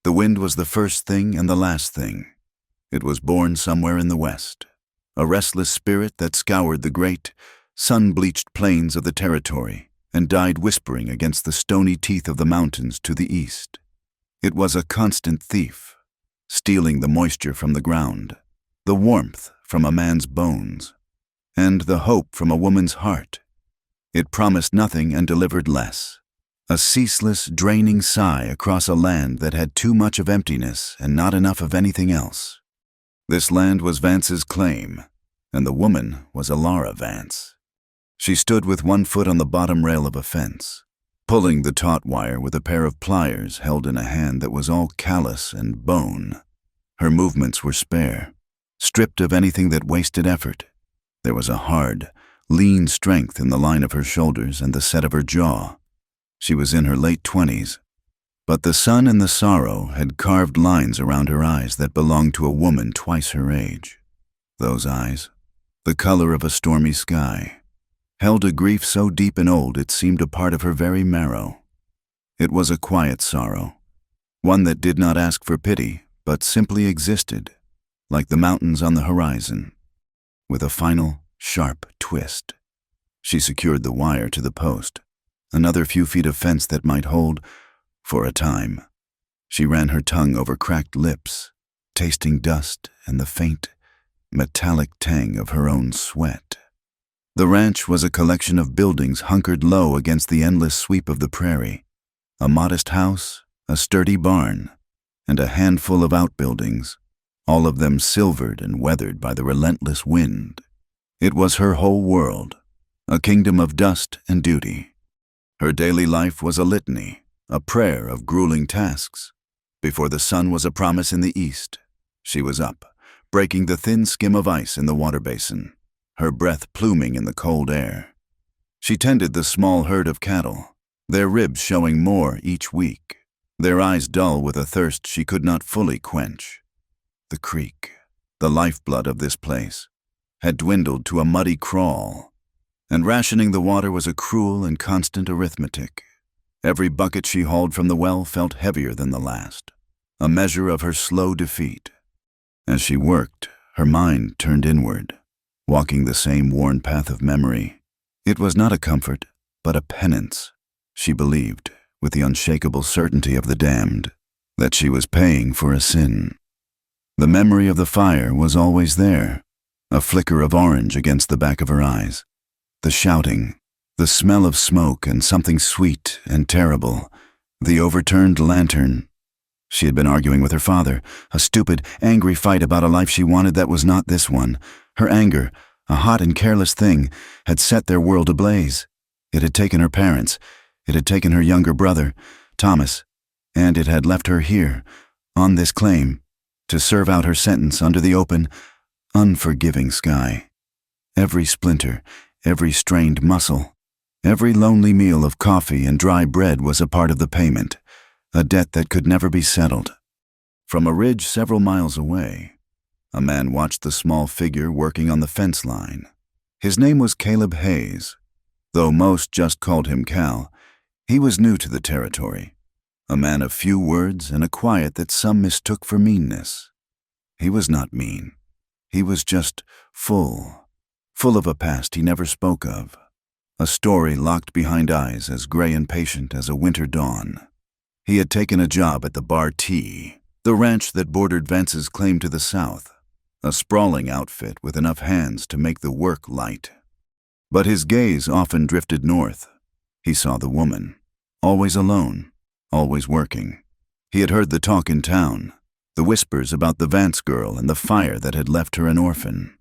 The wind was the first thing and the last thing. It was born somewhere in the west, a restless spirit that scoured the great, sun-bleached plains of the territory and died whispering against the stony teeth of the mountains to the east. It was a constant thief, stealing the moisture from the ground, the warmth from a man's bones, and the hope from a woman's heart. It promised nothing and delivered less. A ceaseless, draining sigh across a land that had too much of emptiness and not enough of anything else. This land was Vance's claim, and the woman was Alara Vance. She stood with one foot on the bottom rail of a fence, pulling the taut wire with a pair of pliers held in a hand that was all callus and bone. Her movements were spare, stripped of anything that wasted effort. There was a hard, lean strength in the line of her shoulders and the set of her jaw. She was in her late 20s, but the sun and the sorrow had carved lines around her eyes that belonged to a woman twice her age. Those eyes, the color of a stormy sky, held a grief so deep and old it seemed a part of her very marrow. It was a quiet sorrow, one that did not ask for pity, but simply existed, like the mountains on the horizon. With a final, sharp twist, she secured the wire to the post, another few feet of fence that might hold, for a time. She ran her tongue over cracked lips, tasting dust and the faint, metallic tang of her own sweat. The ranch was a collection of buildings hunkered low against the endless sweep of the prairie. A modest house, a sturdy barn, and a handful of outbuildings, all of them silvered and weathered by the relentless wind. It was her whole world, a kingdom of dust and duty. Her daily life was a litany, a prayer of grueling tasks. Before the sun was a promise in the east, she was up, breaking the thin skim of ice in the water basin, her breath pluming in the cold air. She tended the small herd of cattle, their ribs showing more each week, their eyes dull with a thirst she could not fully quench. The creek, the lifeblood of this place, had dwindled to a muddy crawl, and rationing the water was a cruel and constant arithmetic. Every bucket she hauled from the well felt heavier than the last, a measure of her slow defeat. As she worked, her mind turned inward, walking the same worn path of memory. It was not a comfort, but a penance. She believed, with the unshakable certainty of the damned, that she was paying for a sin. The memory of the fire was always there, a flicker of orange against the back of her eyes. The shouting, the smell of smoke and something sweet and terrible, the overturned lantern. She had been arguing with her father, a stupid, angry fight about a life she wanted that was not this one. Her anger, a hot and careless thing, had set their world ablaze. It had taken her parents, it had taken her younger brother, Thomas, and it had left her here, on this claim, to serve out her sentence under the open, unforgiving sky. Every splinter, every strained muscle, every lonely meal of coffee and dry bread was a part of the payment, a debt that could never be settled. From a ridge several miles away, a man watched the small figure working on the fence line. His name was Caleb Hayes. Though most just called him Cal, he was new to the territory, a man of few words and a quiet that some mistook for meanness. He was not mean. He was just full of a past he never spoke of, a story locked behind eyes as gray and patient as a winter dawn. He had taken a job at the Bar T, the ranch that bordered Vance's claim to the south, a sprawling outfit with enough hands to make the work light. But his gaze often drifted north. He saw the woman, always alone, always working. He had heard the talk in town, the whispers about the Vance girl and the fire that had left her an orphan.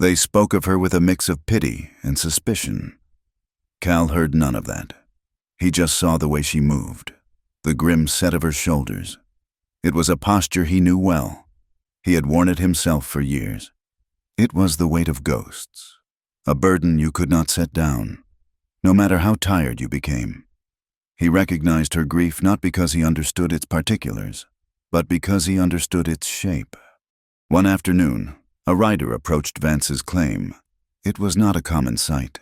They spoke of her with a mix of pity and suspicion. Cal heard none of that. He just saw the way she moved, the grim set of her shoulders. It was a posture he knew well. He had worn it himself for years. It was the weight of ghosts, a burden you could not set down, no matter how tired you became. He recognized her grief not because he understood its particulars, but because he understood its shape. One afternoon, a rider approached Vance's claim. It was not a common sight.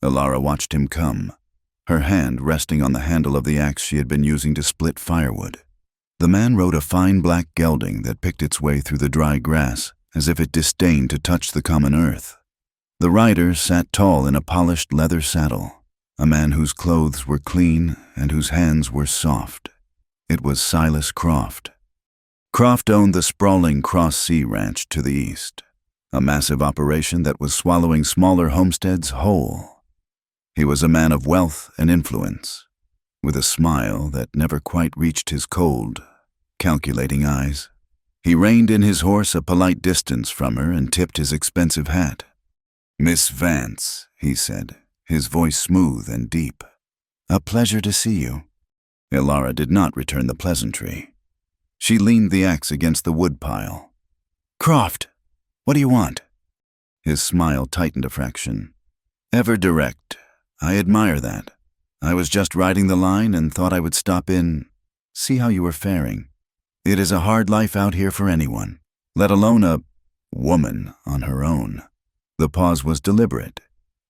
Alara watched him come, her hand resting on the handle of the axe she had been using to split firewood. The man rode a fine black gelding that picked its way through the dry grass as if it disdained to touch the common earth. The rider sat tall in a polished leather saddle, a man whose clothes were clean and whose hands were soft. It was Silas Croft. Croft owned the sprawling Cross Sea Ranch to the east, a massive operation that was swallowing smaller homesteads whole. He was a man of wealth and influence, with a smile that never quite reached his cold, calculating eyes. He reined in his horse a polite distance from her and tipped his expensive hat. "Miss Vance," he said, his voice smooth and deep. "A pleasure to see you." Ilara did not return the pleasantry. She leaned the axe against the woodpile. "Croft, what do you want?" His smile tightened a fraction. "Ever direct. I admire that. I was just riding the line and thought I would stop in, see how you were faring. It is a hard life out here for anyone, let alone a woman on her own." The pause was deliberate,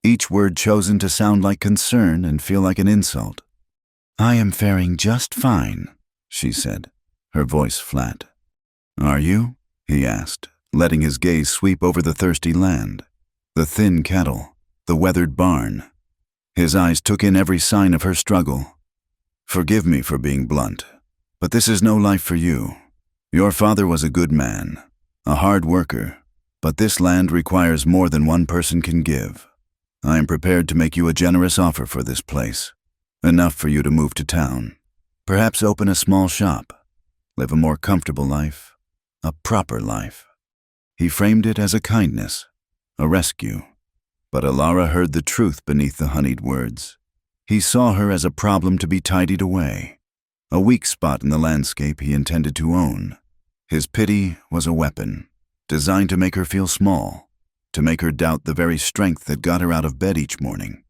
each word chosen to sound like concern and feel like an insult. "I am faring just fine," she said, her voice flat. "Are you?" he asked, letting his gaze sweep over the thirsty land, the thin cattle, the weathered barn. His eyes took in every sign of her struggle. "Forgive me for being blunt, but this is no life for you. Your father was a good man, a hard worker, but this land requires more than one person can give. I am prepared to make you a generous offer for this place, enough for you to move to town, perhaps open a small shop, live a more comfortable life, a proper life." He framed it as a kindness, a rescue, but Ilara heard the truth beneath the honeyed words. He saw her as a problem to be tidied away, a weak spot in the landscape he intended to own. His pity was a weapon, designed to make her feel small, to make her doubt the very strength that got her out of bed each morning.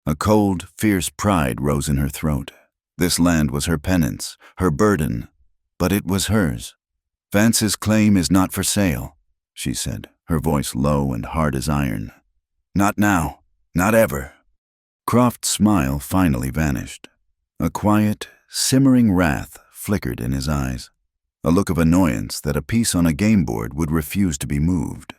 A cold, fierce pride rose in her throat. This land was her penance, her burden, but it was hers. "Vance's claim is not for sale," she said, her voice low and hard as iron. "Not now, not ever." Croft's smile finally vanished. A quiet, simmering wrath flickered in his eyes, a look of annoyance that a piece on a game board would refuse to be moved.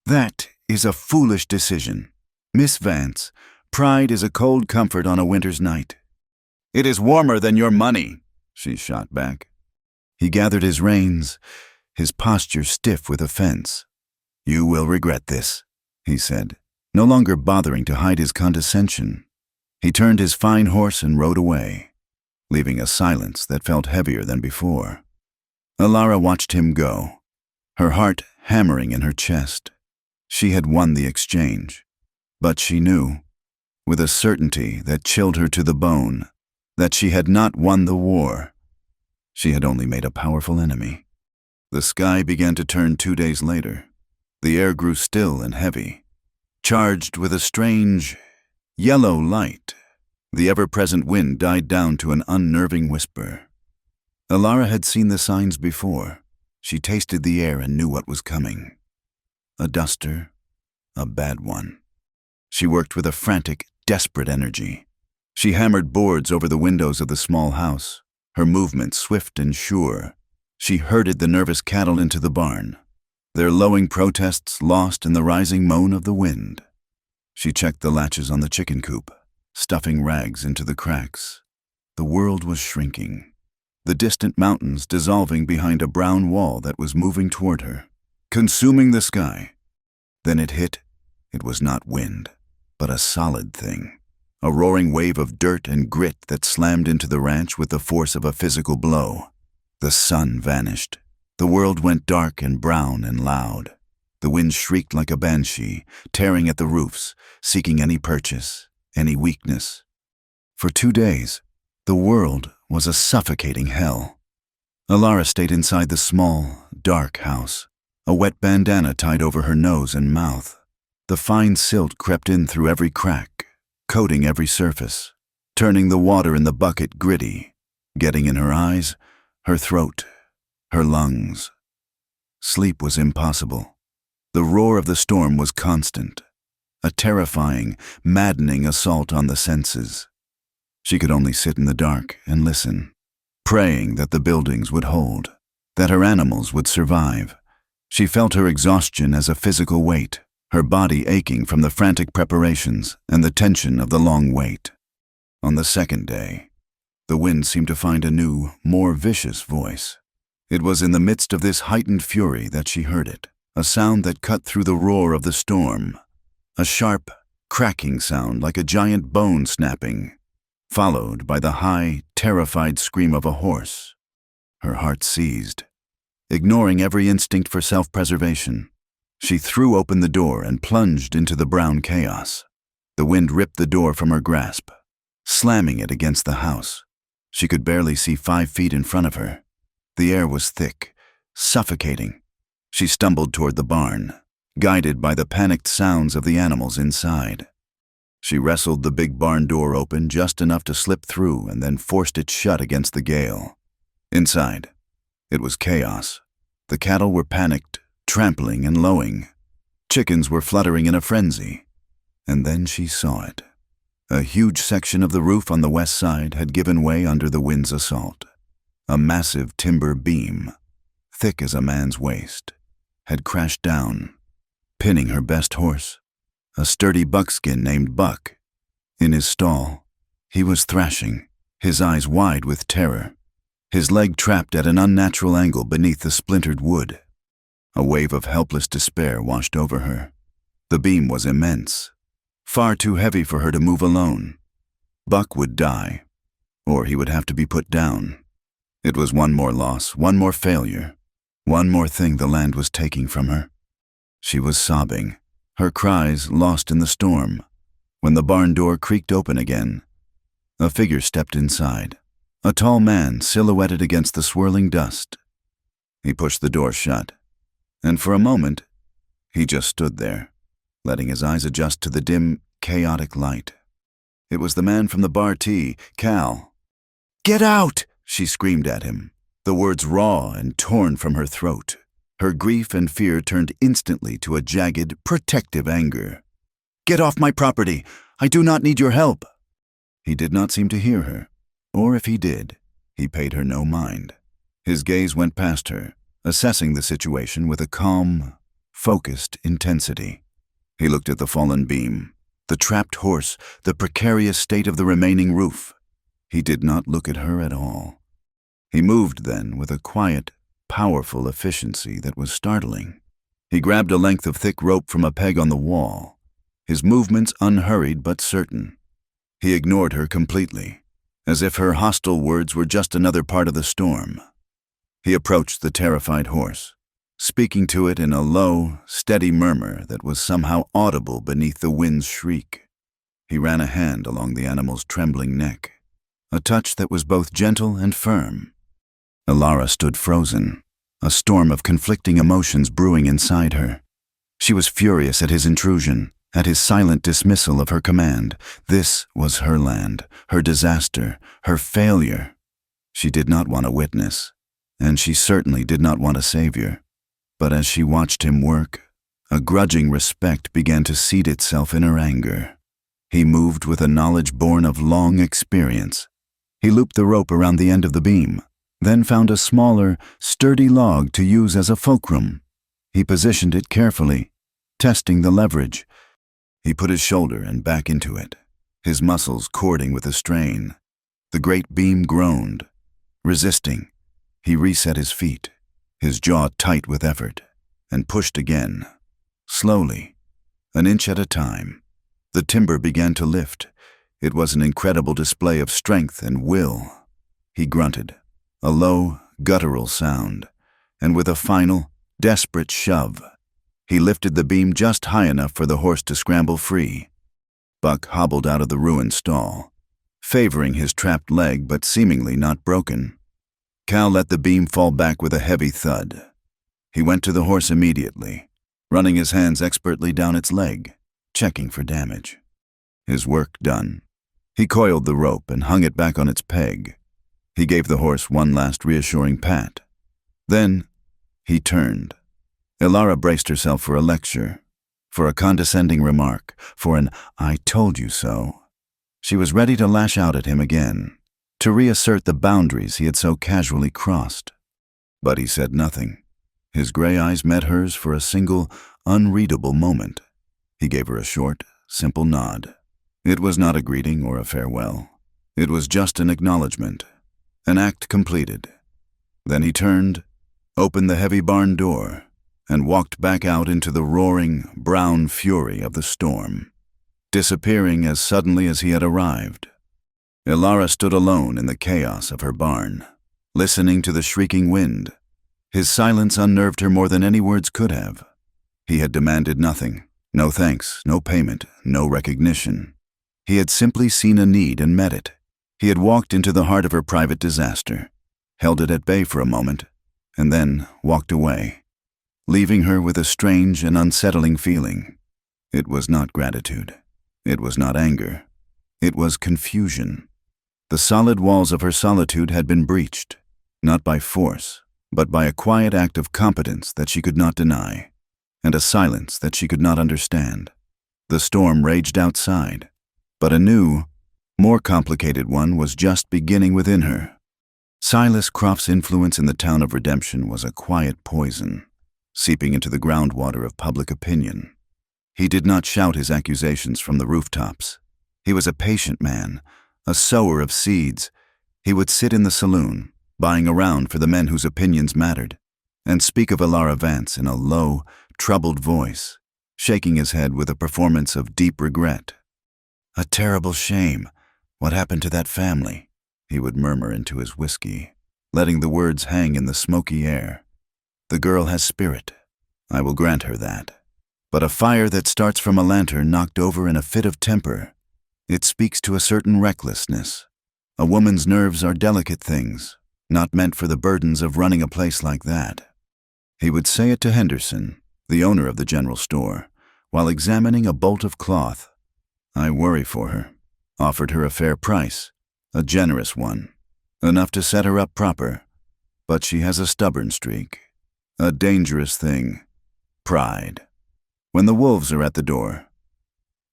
"That is a foolish decision. Miss Vance, pride is a cold comfort on a winter's night." "It is warmer than your money," she shot back. He gathered his reins, his posture stiff with offense. "You will regret this," he said, no longer bothering to hide his condescension. He turned his fine horse and rode away, leaving a silence that felt heavier than before. Ilara watched him go, her heart hammering in her chest. She had won the exchange, but she knew, with a certainty that chilled her to the bone, that she had not won the war. She had only made a powerful enemy. The sky began to turn 2 days later. The air grew still and heavy, charged with a strange, yellow light. The ever-present wind died down to an unnerving whisper. Ilara had seen the signs before. She tasted the air and knew what was coming. A duster, a bad one. She worked with a frantic, desperate energy. She hammered boards over the windows of the small house, her movements swift and sure. She herded the nervous cattle into the barn, their lowing protests lost in the rising moan of the wind. She checked the latches on the chicken coop, stuffing rags into the cracks. The world was shrinking, the distant mountains dissolving behind a brown wall that was moving toward her, consuming the sky. Then it hit. It was not wind, but a solid thing, a roaring wave of dirt and grit that slammed into the ranch with the force of a physical blow. The sun vanished. The world went dark and brown and loud. The wind shrieked like a banshee, tearing at the roofs, seeking any purchase, any weakness. For 2 days, the world was a suffocating hell. Ilara stayed inside the small, dark house, a wet bandana tied over her nose and mouth. The fine silt crept in through every crack, coating every surface, turning the water in the bucket gritty, getting in her eyes, her throat, her lungs. Sleep was impossible. The roar of the storm was constant, a terrifying, maddening assault on the senses. She could only sit in the dark and listen, praying that the buildings would hold, that her animals would survive. She felt her exhaustion as a physical weight, her body aching from the frantic preparations and the tension of the long wait. On the second day, the wind seemed to find a new, more vicious voice. It was in the midst of this heightened fury that she heard it, a sound that cut through the roar of the storm, a sharp, cracking sound like a giant bone snapping, followed by the high, terrified scream of a horse. Her heart seized. Ignoring every instinct for self-preservation, she threw open the door and plunged into the brown chaos. The wind ripped the door from her grasp, slamming it against the house. She could barely see 5 feet in front of her. The air was thick, suffocating. She stumbled toward the barn, guided by the panicked sounds of the animals inside. She wrestled the big barn door open just enough to slip through and then forced it shut against the gale. Inside, it was chaos. The cattle were panicked, trampling and lowing. Chickens were fluttering in a frenzy. And then she saw it. A huge section of the roof on the west side had given way under the wind's assault. A massive timber beam, thick as a man's waist, had crashed down, pinning her best horse, a sturdy buckskin named Buck. In his stall, he was thrashing, his eyes wide with terror, his leg trapped at an unnatural angle beneath the splintered wood. A wave of helpless despair washed over her. The beam was immense, far too heavy for her to move alone. Buck would die, or he would have to be put down. It was one more loss, one more failure, one more thing the land was taking from her. She was sobbing, her cries lost in the storm. When the barn door creaked open again, a figure stepped inside, a tall man silhouetted against the swirling dust. He pushed the door shut, and for a moment, he just stood there, letting his eyes adjust to the dim, chaotic light. It was the man from the bar T, Cal. "Get out!" she screamed at him, the words raw and torn from her throat. Her grief and fear turned instantly to a jagged, protective anger. "Get off my property! I do not need your help!" He did not seem to hear her, or if he did, he paid her no mind. His gaze went past her, assessing the situation with a calm, focused intensity. He looked at the fallen beam, the trapped horse, the precarious state of the remaining roof. He did not look at her at all. He moved then with a quiet, powerful efficiency that was startling. He grabbed a length of thick rope from a peg on the wall, his movements unhurried but certain. He ignored her completely, as if her hostile words were just another part of the storm. He approached the terrified horse, speaking to it in a low, steady murmur that was somehow audible beneath the wind's shriek. He ran a hand along the animal's trembling neck, a touch that was both gentle and firm. Elara stood frozen, a storm of conflicting emotions brewing inside her. She was furious at his intrusion, at his silent dismissal of her command. This was her land, her disaster, her failure. She did not want a witness, and she certainly did not want a savior. But as she watched him work, a grudging respect began to seed itself in her anger. He moved with a knowledge born of long experience. He looped the rope around the end of the beam, then found a smaller, sturdy log to use as a fulcrum. He positioned it carefully, testing the leverage. He put his shoulder and back into it, his muscles cording with the strain. The great beam groaned, resisting. He reset his feet, his jaw tight with effort, and pushed again. Slowly, an inch at a time, the timber began to lift. It was an incredible display of strength and will. He grunted, a low, guttural sound, and with a final, desperate shove, he lifted the beam just high enough for the horse to scramble free. Buck hobbled out of the ruined stall, favoring his trapped leg but seemingly not broken. Cal let the beam fall back with a heavy thud. He went to the horse immediately, running his hands expertly down its leg, checking for damage. His work done, he coiled the rope and hung it back on its peg. He gave the horse one last reassuring pat. Then he turned. Elara braced herself for a lecture, for a condescending remark, for an "I told you so." She was ready to lash out at him again, to reassert the boundaries he had so casually crossed. But he said nothing. His gray eyes met hers for a single, unreadable moment. He gave her a short, simple nod. It was not a greeting or a farewell. It was just an acknowledgement, an act completed. Then he turned, opened the heavy barn door, and walked back out into the roaring, brown fury of the storm, disappearing as suddenly as he had arrived. Ilara stood alone in the chaos of her barn, listening to the shrieking wind. His silence unnerved her more than any words could have. He had demanded nothing, no thanks, no payment, no recognition. He had simply seen a need and met it. He had walked into the heart of her private disaster, held it at bay for a moment, and then walked away, leaving her with a strange and unsettling feeling. It was not gratitude. It was not anger. It was confusion. The solid walls of her solitude had been breached, not by force, but by a quiet act of competence that she could not deny, and a silence that she could not understand. The storm raged outside, but a new, more complicated one was just beginning within her. Silas Croft's influence in the town of Redemption was a quiet poison, seeping into the groundwater of public opinion. He did not shout his accusations from the rooftops. He was a patient man, a sower of seeds. He would sit in the saloon, buying around for the men whose opinions mattered, and speak of Ilara Vance in a low, troubled voice, shaking his head with a performance of deep regret. "A terrible shame. What happened to that family?" he would murmur into his whiskey, letting the words hang in the smoky air. "The girl has spirit. I will grant her that. But a fire that starts from a lantern knocked over in a fit of temper. It speaks to a certain recklessness. A woman's nerves are delicate things, not meant for the burdens of running a place like that." He would say it to Henderson, the owner of the general store, while examining a bolt of cloth. "I worry for her. Offered her a fair price, a generous one, enough to set her up proper. But she has a stubborn streak, a dangerous thing, pride. When the wolves are at the door."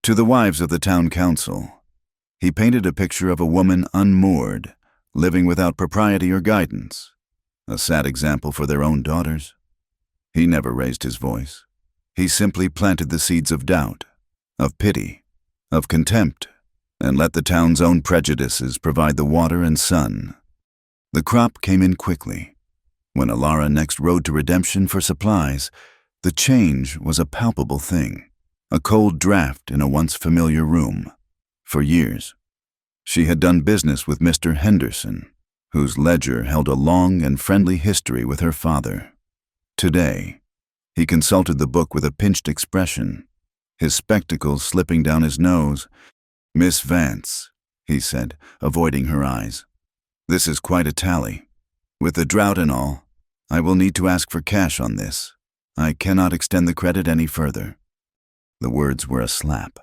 To the wives of the town council, he painted a picture of a woman unmoored, living without propriety or guidance, a sad example for their own daughters. He never raised his voice. He simply planted the seeds of doubt, of pity, of contempt, and let the town's own prejudices provide the water and sun. The crop came in quickly. When Ilara next rode to Redemption for supplies, the change was a palpable thing, a cold draft in a once familiar room. For years, she had done business with Mr. Henderson, whose ledger held a long and friendly history with her father. Today, he consulted the book with a pinched expression, his spectacles slipping down his nose. "Miss Vance," he said, avoiding her eyes, "this is quite a tally. With the drought and all, I will need to ask for cash on this. I cannot extend the credit any further." The words were a slap.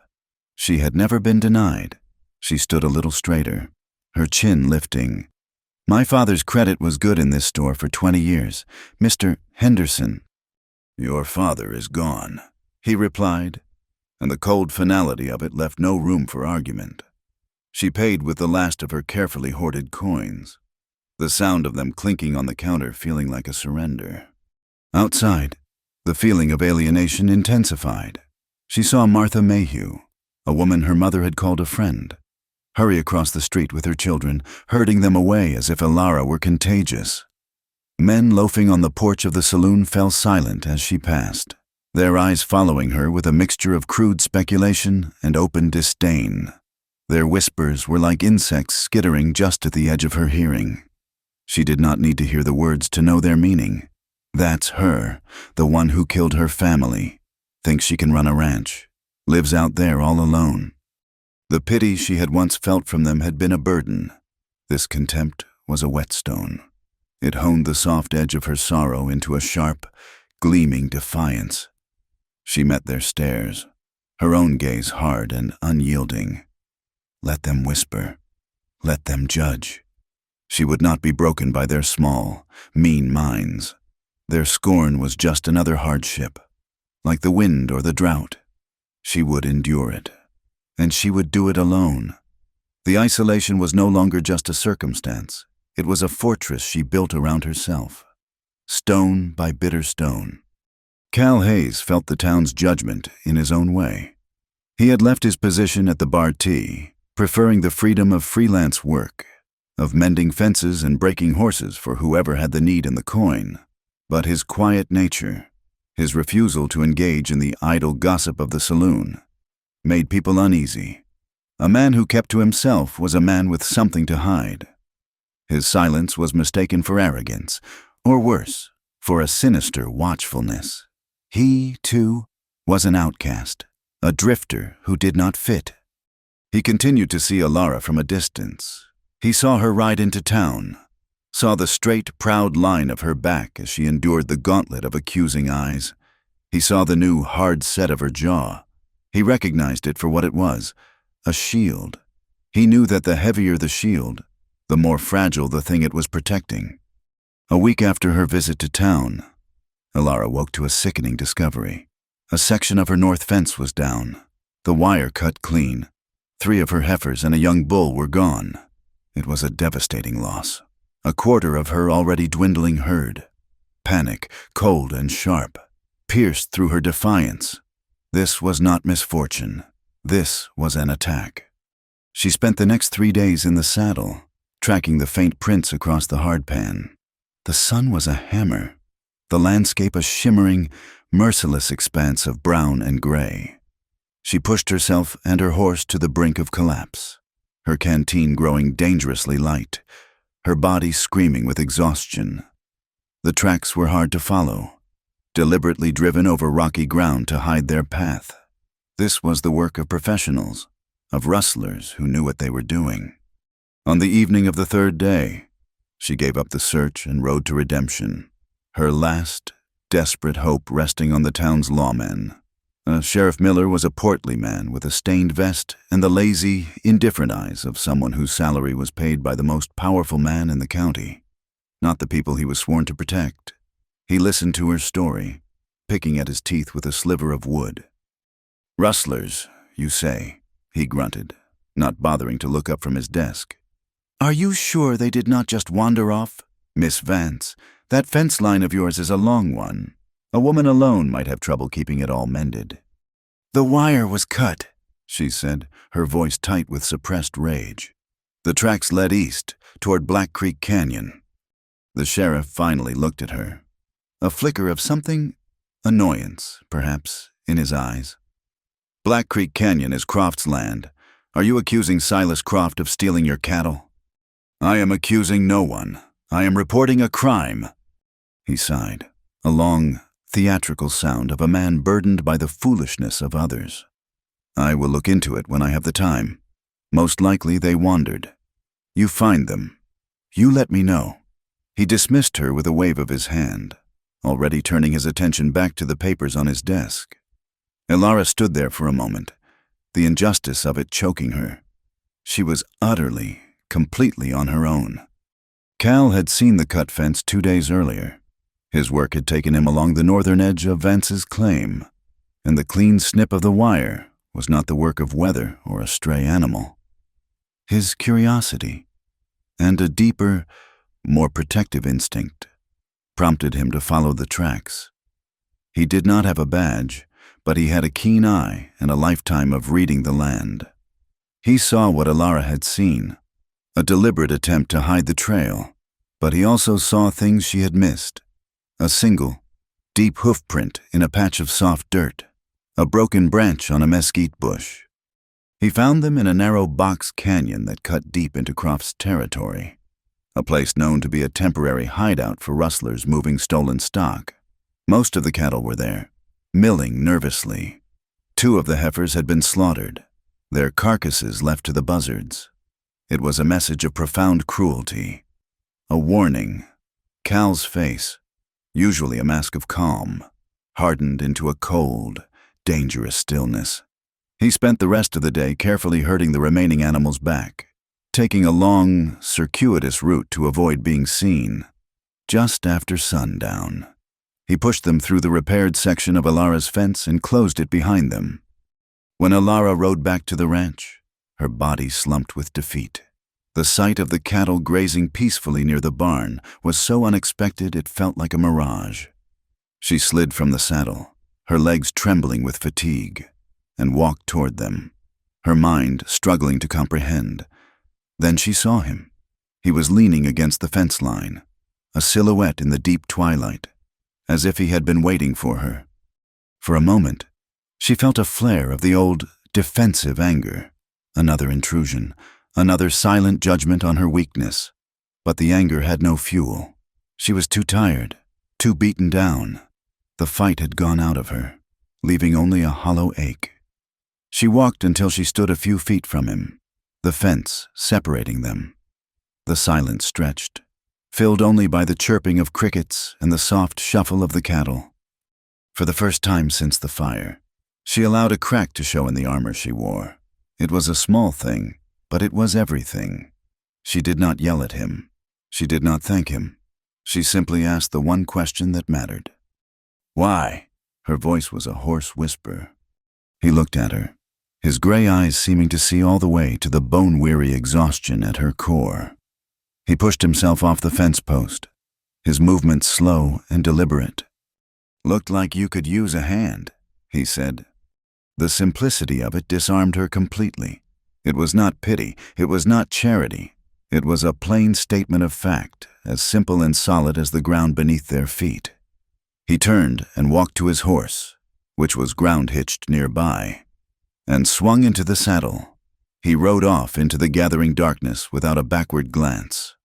She had never been denied. She stood a little straighter, her chin lifting. "My father's credit was good in this store for 20 years. Mr. Henderson." "Your father is gone," he replied, and the cold finality of it left no room for argument. She paid with the last of her carefully hoarded coins, the sound of them clinking on the counter feeling like a surrender. Outside, the feeling of alienation intensified. She saw Martha Mayhew, a woman her mother had called a friend, hurry across the street with her children, herding them away as if Ilara were contagious. Men loafing on the porch of the saloon fell silent as she passed, their eyes following her with a mixture of crude speculation and open disdain. Their whispers were like insects skittering just at the edge of her hearing. She did not need to hear the words to know their meaning. That's her, the one who killed her family, thinks she can run a ranch, lives out there all alone. The pity she had once felt from them had been a burden. This contempt was a whetstone. It honed the soft edge of her sorrow into a sharp, gleaming defiance. She met their stares, her own gaze hard and unyielding. Let them whisper. Let them judge. She would not be broken by their small, mean minds. Their scorn was just another hardship, like the wind or the drought. She would endure it, and she would do it alone. The isolation was no longer just a circumstance. It was a fortress she built around herself. Stone by bitter stone. Cal Hayes felt the town's judgment in his own way. He had left his position at the Bar T, preferring the freedom of freelance work, of mending fences and breaking horses for whoever had the need in the coin. But his quiet nature, his refusal to engage in the idle gossip of the saloon, made people uneasy. A man who kept to himself was a man with something to hide. His silence was mistaken for arrogance, or worse, for a sinister watchfulness. He, too, was an outcast, a drifter who did not fit. He continued to see Alara from a distance. He saw her ride into town, saw the straight, proud line of her back as she endured the gauntlet of accusing eyes. He saw the new, hard set of her jaw. He recognized it for what it was, a shield. He knew that the heavier the shield, the more fragile the thing it was protecting. A week after her visit to town, Alara woke to a sickening discovery. A section of her north fence was down, the wire cut clean. 3 of her heifers and a young bull were gone. It was a devastating loss. A quarter of her already dwindling herd. Panic, cold and sharp, pierced through her defiance. This was not misfortune. This was an attack. She spent the next 3 days in the saddle, tracking the faint prints across the hardpan. The sun was a hammer, the landscape a shimmering, merciless expanse of brown and gray. She pushed herself and her horse to the brink of collapse, her canteen growing dangerously light, her body screaming with exhaustion. The tracks were hard to follow, deliberately driven over rocky ground to hide their path. This was the work of professionals, of rustlers who knew what they were doing. On the evening of the 3rd day, she gave up the search and rode to redemption, her last, desperate hope resting on the town's lawmen. Sheriff Miller was a portly man with a stained vest and the lazy, indifferent eyes of someone whose salary was paid by the most powerful man in the county, not the people he was sworn to protect. He listened to her story, picking at his teeth with a sliver of wood. "Rustlers, you say," he grunted, not bothering to look up from his desk. "Are you sure they did not just wander off? Miss Vance, that fence line of yours is a long one. A woman alone might have trouble keeping it all mended." "The wire was cut," she said, her voice tight with suppressed rage. The tracks led east, toward Black Creek Canyon. The sheriff finally looked at her, a flicker of something, annoyance, perhaps, in his eyes. "Black Creek Canyon is Croft's land. Are you accusing Silas Croft of stealing your cattle?" "I am accusing no one. I am reporting a crime." He sighed, a long, theatrical sound of a man burdened by the foolishness of others. "I will look into it when I have the time. Most likely they wandered. You find them. You let me know." He dismissed her with a wave of his hand, already turning his attention back to the papers on his desk. Alara stood there for a moment, the injustice of it choking her. She was utterly, completely on her own. Cal had seen the cut fence 2 days earlier. His work had taken him along the northern edge of Vance's claim, and the clean snip of the wire was not the work of weather or a stray animal. His curiosity, and a deeper, more protective instinct, prompted him to follow the tracks. He did not have a badge, but he had a keen eye and a lifetime of reading the land. He saw what Alara had seen, a deliberate attempt to hide the trail, but he also saw things she had missed. A single, deep hoofprint in a patch of soft dirt, a broken branch on a mesquite bush. He found them in a narrow box canyon that cut deep into Croft's territory, a place known to be a temporary hideout for rustlers moving stolen stock. Most of the cattle were there, milling nervously. 2 of the heifers had been slaughtered, their carcasses left to the buzzards. It was a message of profound cruelty, a warning. Cal's face, usually a mask of calm, hardened into a cold, dangerous stillness. He spent the rest of the day carefully herding the remaining animals back, taking a long, circuitous route to avoid being seen. Just after sundown, he pushed them through the repaired section of Alara's fence and closed it behind them. When Alara rode back to the ranch, her body slumped with defeat. The sight of the cattle grazing peacefully near the barn was so unexpected it felt like a mirage. She slid from the saddle, her legs trembling with fatigue, and walked toward them, her mind struggling to comprehend. Then she saw him. He was leaning against the fence line, a silhouette in the deep twilight, as if he had been waiting for her. For a moment, she felt a flare of the old, defensive anger. Another intrusion, another silent judgment on her weakness. But the anger had no fuel. She was too tired, too beaten down. The fight had gone out of her, leaving only a hollow ache. She walked until she stood a few feet from him, the fence separating them. The silence stretched, filled only by the chirping of crickets and the soft shuffle of the cattle. For the first time since the fire, she allowed a crack to show in the armor she wore. It was a small thing, but it was everything. She did not yell at him. She did not thank him. She simply asked the one question that mattered. "Why?" Her voice was a hoarse whisper. He looked at her, his gray eyes seeming to see all the way to the bone-weary exhaustion at her core. He pushed himself off the fence post, his movements slow and deliberate. "Looked like you could use a hand," he said. The simplicity of it disarmed her completely. It was not pity, it was not charity. It was a plain statement of fact, as simple and solid as the ground beneath their feet. He turned and walked to his horse, which was ground-hitched nearby, and swung into the saddle. He rode off into the gathering darkness without a backward glance.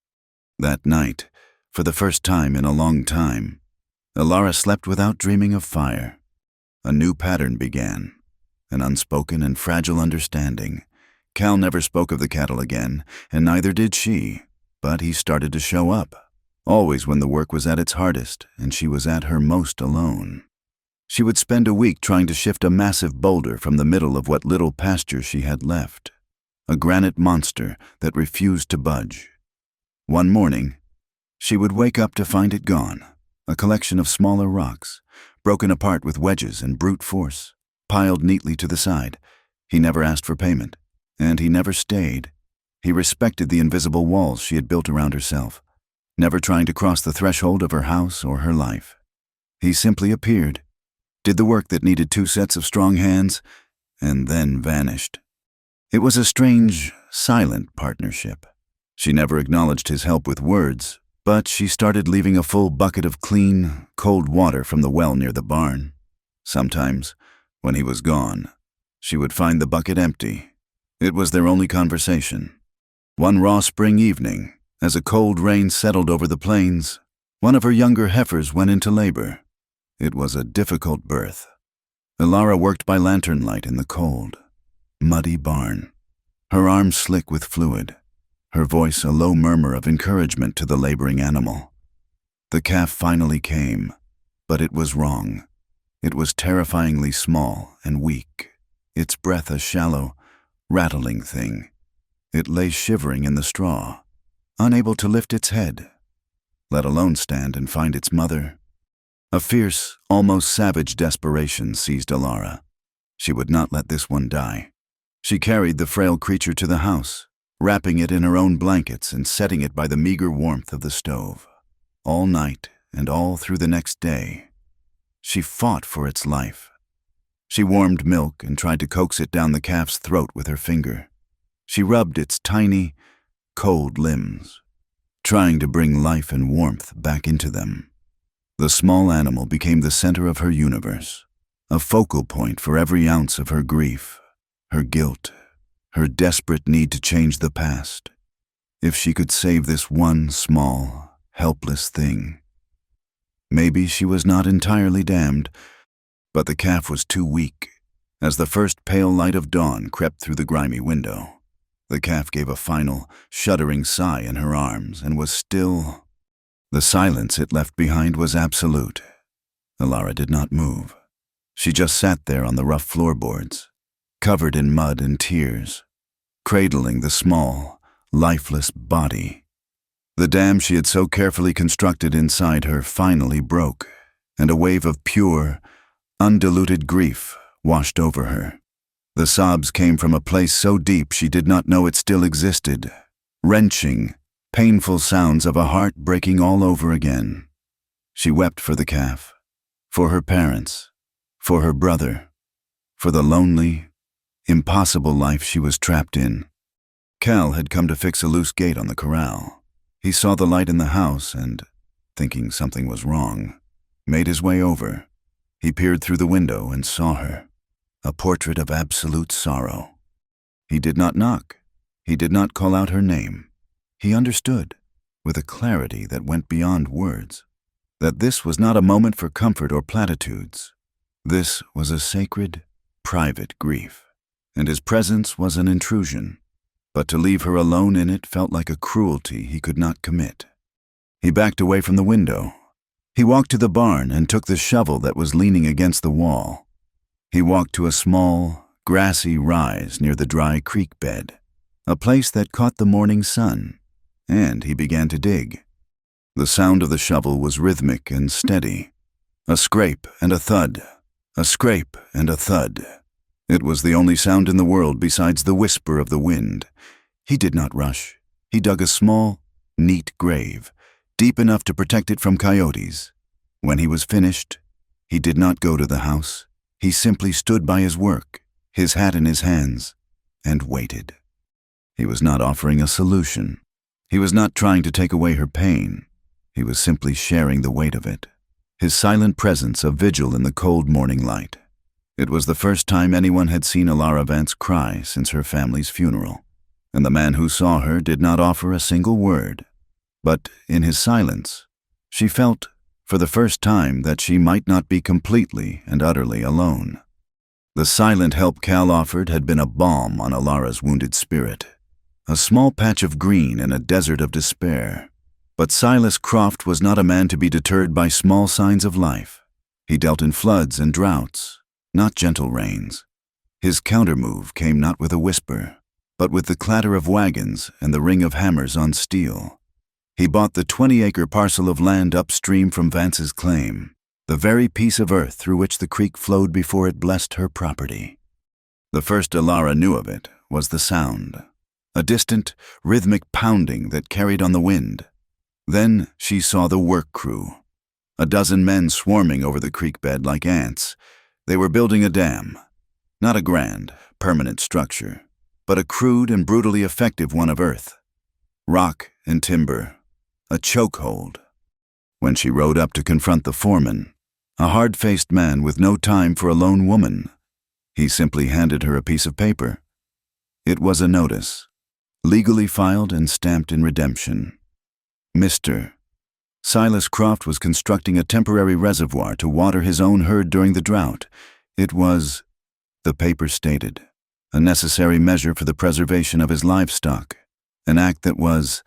That night, for the first time in a long time, Elara slept without dreaming of fire. A new pattern began, an unspoken and fragile understanding. Cal never spoke of the cattle again, and neither did she, but he started to show up, always when the work was at its hardest and she was at her most alone. She would spend a week trying to shift a massive boulder from the middle of what little pasture she had left, a granite monster that refused to budge. One morning, she would wake up to find it gone, a collection of smaller rocks, broken apart with wedges and brute force, piled neatly to the side. He never asked for payment, and he never stayed. He respected the invisible walls she had built around herself, never trying to cross the threshold of her house or her life. He simply appeared, did the work that needed two sets of strong hands, and then vanished. It was a strange, silent partnership. She never acknowledged his help with words, but she started leaving a full bucket of clean, cold water from the well near the barn. Sometimes, when he was gone, she would find the bucket empty. It was their only conversation. One raw spring evening, as a cold rain settled over the plains, one of her younger heifers went into labor. It was a difficult birth. Elara worked by lantern light in the cold, muddy barn, her arms slick with fluid, her voice a low murmur of encouragement to the laboring animal. The calf finally came, but it was wrong. It was terrifyingly small and weak, its breath a shallow, rattling thing. It lay shivering in the straw, unable to lift its head, let alone stand and find its mother. A fierce, almost savage desperation seized Elara. She would not let this one die. She carried the frail creature to the house, wrapping it in her own blankets and setting it by the meager warmth of the stove. All night and all through the next day, she fought for its life. She warmed milk and tried to coax it down the calf's throat with her finger. She rubbed its tiny, cold limbs, trying to bring life and warmth back into them. The small animal became the center of her universe, a focal point for every ounce of her grief, her guilt, her desperate need to change the past. If she could save this one small, helpless thing. Maybe she was not entirely damned, but the calf was too weak. As the first pale light of dawn crept through the grimy window, the calf gave a final, shuddering sigh in her arms and was still. The silence it left behind was absolute. Elara did not move. She just sat there on the rough floorboards, covered in mud and tears, cradling the small, lifeless body. The dam she had so carefully constructed inside her finally broke, and a wave of pure, undiluted grief washed over her. The sobs came from a place so deep she did not know it still existed. Wrenching, painful sounds of a heart breaking all over again. She wept for the calf, for her parents, for her brother, for the lonely, impossible life she was trapped in. Cal had come to fix a loose gate on the corral. He saw the light in the house and, thinking something was wrong, made his way over. He peered through the window and saw her, a portrait of absolute sorrow. He did not knock. He did not call out her name. He understood, with a clarity that went beyond words, that this was not a moment for comfort or platitudes. This was a sacred, private grief, and his presence was an intrusion. But to leave her alone in it felt like a cruelty he could not commit. He backed away from the window. He walked to the barn and took the shovel that was leaning against the wall. He walked to a small, grassy rise near the dry creek bed, a place that caught the morning sun, and he began to dig. The sound of the shovel was rhythmic and steady. A scrape and a thud, a scrape and a thud. It was the only sound in the world besides the whisper of the wind. He did not rush. He dug a small, neat grave, deep enough to protect it from coyotes. When he was finished, he did not go to the house. He simply stood by his work, his hat in his hands, and waited. He was not offering a solution. He was not trying to take away her pain. He was simply sharing the weight of it, his silent presence a vigil in the cold morning light. It was the first time anyone had seen Alara Vance cry since her family's funeral, and the man who saw her did not offer a single word. But in his silence, she felt, for the first time, that she might not be completely and utterly alone. The silent help Cal offered had been a balm on Alara's wounded spirit, a small patch of green in a desert of despair. But Silas Croft was not a man to be deterred by small signs of life. He dealt in floods and droughts, not gentle rains. His countermove came not with a whisper, but with the clatter of wagons and the ring of hammers on steel. He bought the 20-acre parcel of land upstream from Vance's claim, the very piece of earth through which the creek flowed before it blessed her property. The first Alara knew of it was the sound, a distant, rhythmic pounding that carried on the wind. Then she saw the work crew, a dozen men swarming over the creek bed like ants. They were building a dam, not a grand, permanent structure, but a crude and brutally effective one of earth, rock and timber, a chokehold. When she rode up to confront the foreman, a hard-faced man with no time for a lone woman, he simply handed her a piece of paper. It was a notice, legally filed and stamped in redemption. Mr. Silas Croft was constructing a temporary reservoir to water his own herd during the drought. It was, the paper stated, a necessary measure for the preservation of his livestock, an act that was,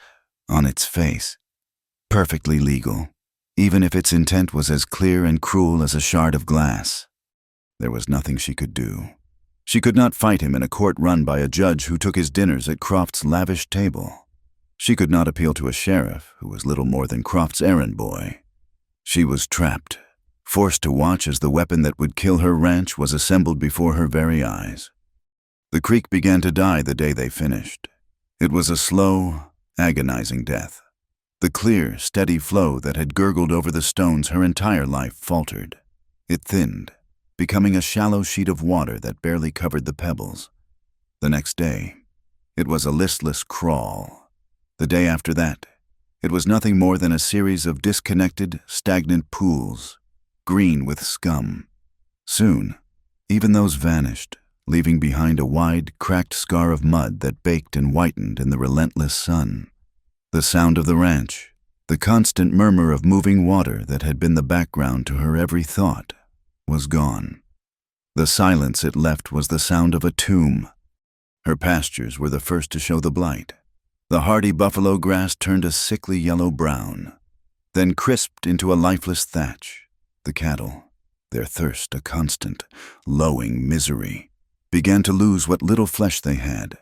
on its face, perfectly legal, even if its intent was as clear and cruel as a shard of glass. There was nothing she could do. She could not fight him in a court run by a judge who took his dinners at Croft's lavish table. She could not appeal to a sheriff who was little more than Croft's errand boy. She was trapped, forced to watch as the weapon that would kill her ranch was assembled before her very eyes. The creek began to die the day they finished. It was a slow, agonizing death. The clear, steady flow that had gurgled over the stones her entire life faltered. It thinned, becoming a shallow sheet of water that barely covered the pebbles. The next day, it was a listless crawl. The day after that, it was nothing more than a series of disconnected, stagnant pools, green with scum. Soon, even those vanished, leaving behind a wide, cracked scar of mud that baked and whitened in the relentless sun. The sound of the ranch, the constant murmur of moving water that had been the background to her every thought, was gone. The silence it left was the sound of a tomb. Her pastures were the first to show the blight. The hardy buffalo grass turned a sickly yellow-brown, then crisped into a lifeless thatch. The cattle, their thirst a constant, lowing misery, began to lose what little flesh they had.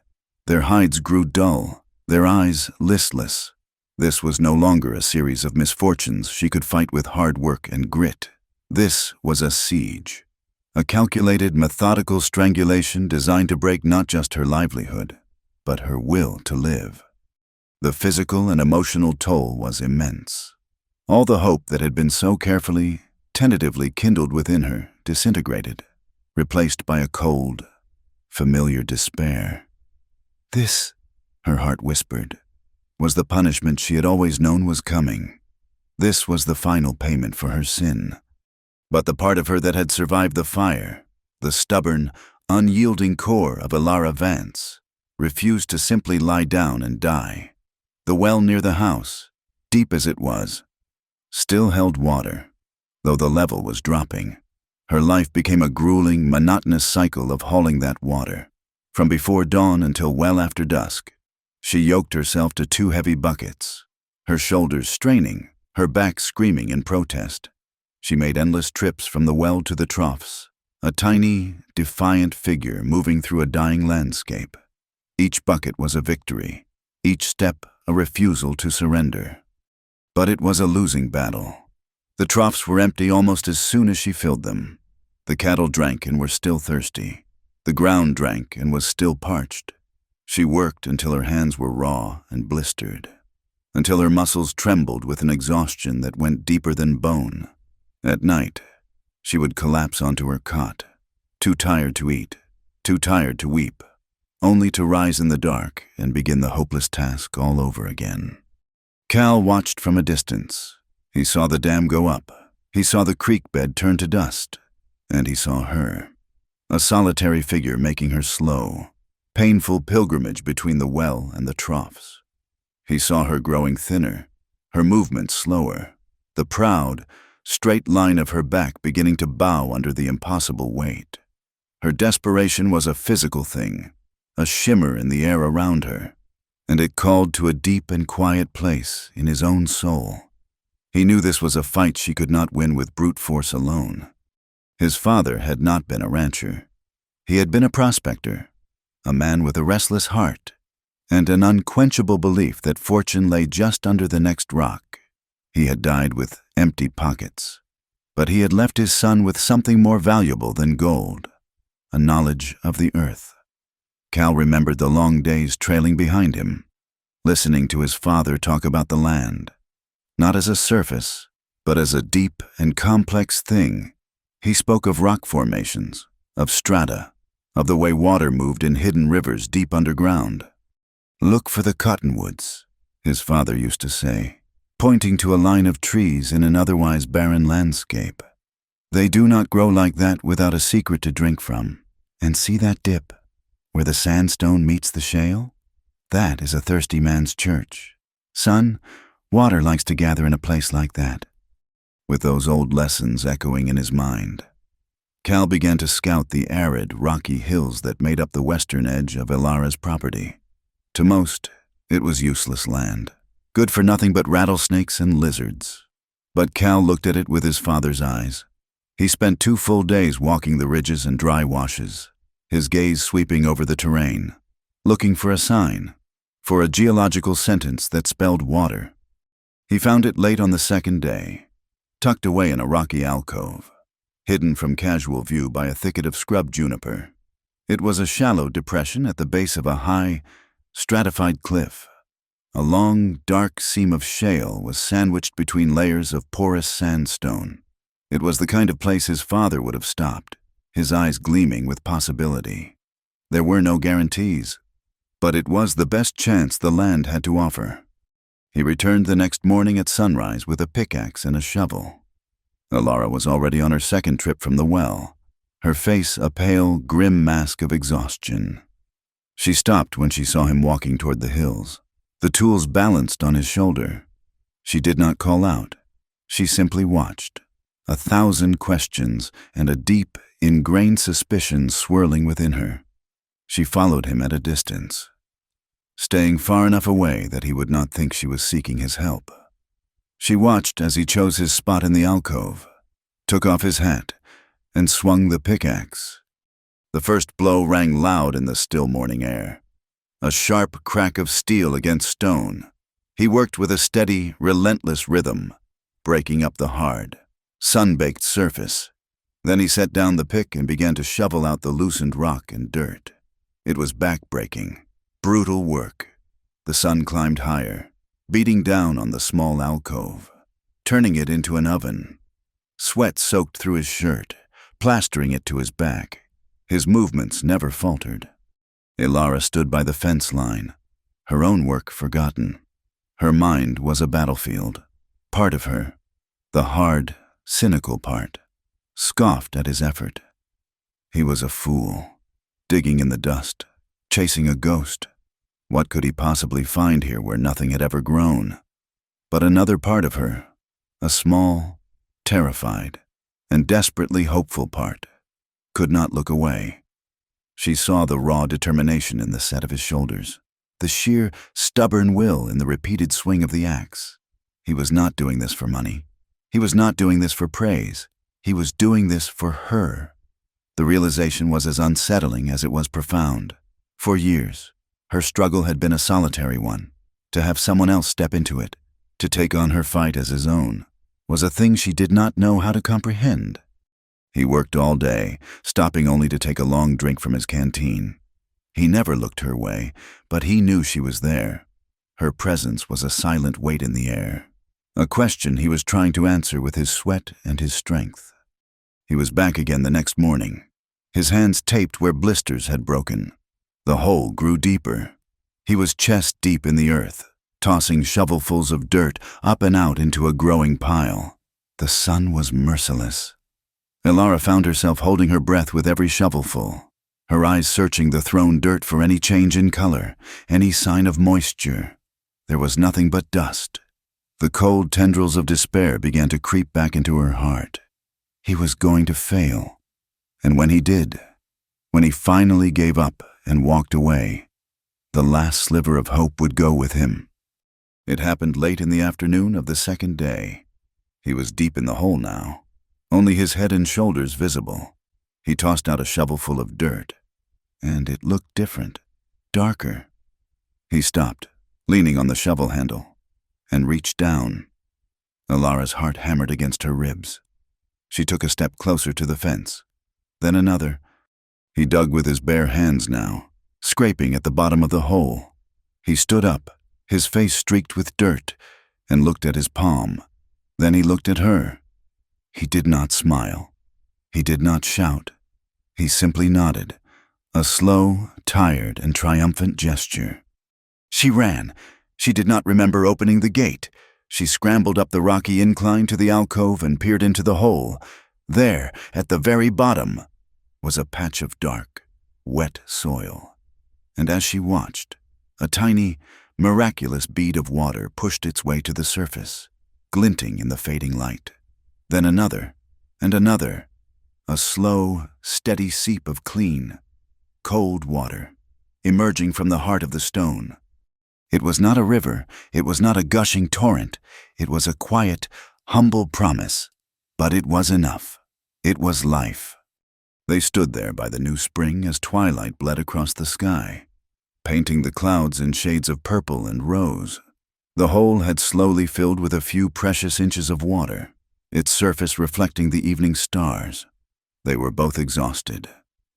Their hides grew dull, their eyes listless. This was no longer a series of misfortunes she could fight with hard work and grit. This was a siege, A calculated, methodical strangulation designed to break not just her livelihood, but her will to live. The physical and emotional toll was immense. All the hope that had been so carefully, tentatively kindled within her disintegrated, replaced by a cold, familiar despair. This, her heart whispered, was the punishment she had always known was coming. This was the final payment for her sin. But the part of her that had survived the fire, the stubborn, unyielding core of Elara Vance, refused to simply lie down and die. The well near the house, deep as it was, still held water, though the level was dropping. Her life became a grueling, monotonous cycle of hauling that water. From before dawn until well after dusk, she yoked herself to 2 heavy buckets, her shoulders straining, her back screaming in protest. She made endless trips from the well to the troughs, a tiny, defiant figure moving through a dying landscape. Each bucket was a victory, each step a refusal to surrender. But it was a losing battle. The troughs were empty almost as soon as she filled them. The cattle drank and were still thirsty. The ground drank and was still parched. She worked until her hands were raw and blistered, until her muscles trembled with an exhaustion that went deeper than bone. At night, she would collapse onto her cot, too tired to eat, too tired to weep, only to rise in the dark and begin the hopeless task all over again. Cal watched from a distance. He saw the dam go up. He saw the creek bed turn to dust. And he saw her, a solitary figure making her slow, painful pilgrimage between the well and the troughs. He saw her growing thinner, her movements slower, the proud, straight line of her back beginning to bow under the impossible weight. Her desperation was a physical thing, a shimmer in the air around her, and it called to a deep and quiet place in his own soul. He knew this was a fight she could not win with brute force alone. His father had not been a rancher. He had been a prospector, a man with a restless heart, and an unquenchable belief that fortune lay just under the next rock. He had died with empty pockets, but he had left his son with something more valuable than gold, a knowledge of the earth. Cal remembered the long days trailing behind him, listening to his father talk about the land, not as a surface, but as a deep and complex thing. He spoke of rock formations, of strata, of the way water moved in hidden rivers deep underground. "Look for the cottonwoods," his father used to say, pointing to a line of trees in an otherwise barren landscape. "They do not grow like that without a secret to drink from. And see that dip, where the sandstone meets the shale? That is a thirsty man's church. Son, water likes to gather in a place like that." With those old lessons echoing in his mind, Cal began to scout the arid, rocky hills that made up the western edge of Elara's property. To most, it was useless land, good for nothing but rattlesnakes and lizards. But Cal looked at it with his father's eyes. He spent 2 full days walking the ridges and dry washes, his gaze sweeping over the terrain, looking for a sign, for a geological sentence that spelled water. He found it late on the 2nd day, tucked away in a rocky alcove, hidden from casual view by a thicket of scrub juniper. It was a shallow depression at the base of a high, stratified cliff. A long, dark seam of shale was sandwiched between layers of porous sandstone. It was the kind of place his father would have stopped, his eyes gleaming with possibility. There were no guarantees, but it was the best chance the land had to offer. He returned the next morning at sunrise with a pickaxe and a shovel. Elara was already on her 2nd trip from the well, her face a pale, grim mask of exhaustion. She stopped when she saw him walking toward the hills, the tools balanced on his shoulder. She did not call out. She simply watched, 1,000 questions and a deep, ingrained suspicion swirling within her. She followed him at a distance, staying far enough away that he would not think she was seeking his help. She watched as he chose his spot in the alcove, took off his hat, and swung the pickaxe. The first blow rang loud in the still morning air, a sharp crack of steel against stone. He worked with a steady, relentless rhythm, breaking up the hard, sun-baked surface. Then he set down the pick and began to shovel out the loosened rock and dirt. It was back-breaking, brutal work. The sun climbed higher, beating down on the small alcove, turning it into an oven. Sweat soaked through his shirt, plastering it to his back. His movements never faltered. Ilara stood by the fence line, her own work forgotten. Her mind was a battlefield. Part of her, the hard, cynical part, scoffed at his effort. He was a fool, digging in the dust, chasing a ghost. What could he possibly find here where nothing had ever grown? But another part of her, a small, terrified, and desperately hopeful part, could not look away. She saw the raw determination in the set of his shoulders, the sheer, stubborn will in the repeated swing of the axe. He was not doing this for money. He was not doing this for praise. He was doing this for her. The realization was as unsettling as it was profound. For years, her struggle had been a solitary one. To have someone else step into it, to take on her fight as his own, was a thing she did not know how to comprehend. He worked all day, stopping only to take a long drink from his canteen. He never looked her way, but he knew she was there. Her presence was a silent weight in the air, a question he was trying to answer with his sweat and his strength. He was back again the next morning, his hands taped where blisters had broken. The hole grew deeper. He was chest deep in the earth, tossing shovelfuls of dirt up and out into a growing pile. The sun was merciless. Ilara found herself holding her breath with every shovelful, her eyes searching the thrown dirt for any change in color, any sign of moisture. There was nothing but dust. The cold tendrils of despair began to creep back into her heart. He was going to fail. And when he did, when he finally gave up and walked away, the last sliver of hope would go with him. It happened late in the afternoon of the second day. He was deep in the hole now, only his head and shoulders visible. He tossed out a shovelful of dirt, and it looked different, darker. He stopped, leaning on the shovel handle, and reached down. Ilara's heart hammered against her ribs. She took a step closer to the fence, then another. He dug with his bare hands now, scraping at the bottom of the hole. He stood up, his face streaked with dirt, and looked at his palm. Then he looked at her. He did not smile. He did not shout. He simply nodded, a slow, tired, and triumphant gesture. She ran. She did not remember opening the gate. She scrambled up the rocky incline to the alcove and peered into the hole. There, at the very bottom, was a patch of dark, wet soil. And as she watched, a tiny, miraculous bead of water pushed its way to the surface, glinting in the fading light. Then another, and another, a slow, steady seep of clean, cold water, emerging from the heart of the stone. It was not a river, it was not a gushing torrent, it was a quiet, humble promise, but it was enough. It was life. They stood there by the new spring as twilight bled across the sky, painting the clouds in shades of purple and rose. The hole had slowly filled with a few precious inches of water, its surface reflecting the evening stars. They were both exhausted,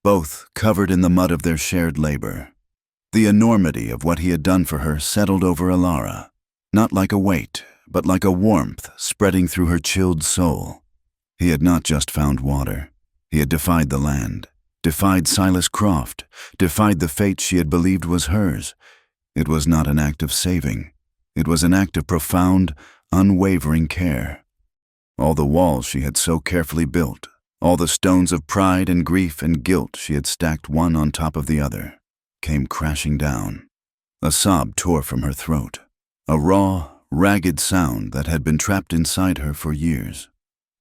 both covered in the mud of their shared labor. The enormity of what he had done for her settled over Ilara, not like a weight, but like a warmth spreading through her chilled soul. He had not just found water. He had defied the land, defied Silas Croft, defied the fate she had believed was hers. It was not an act of saving. It was an act of profound, unwavering care. All the walls she had so carefully built, all the stones of pride and grief and guilt she had stacked one on top of the other, came crashing down. A sob tore from her throat, a raw, ragged sound that had been trapped inside her for years.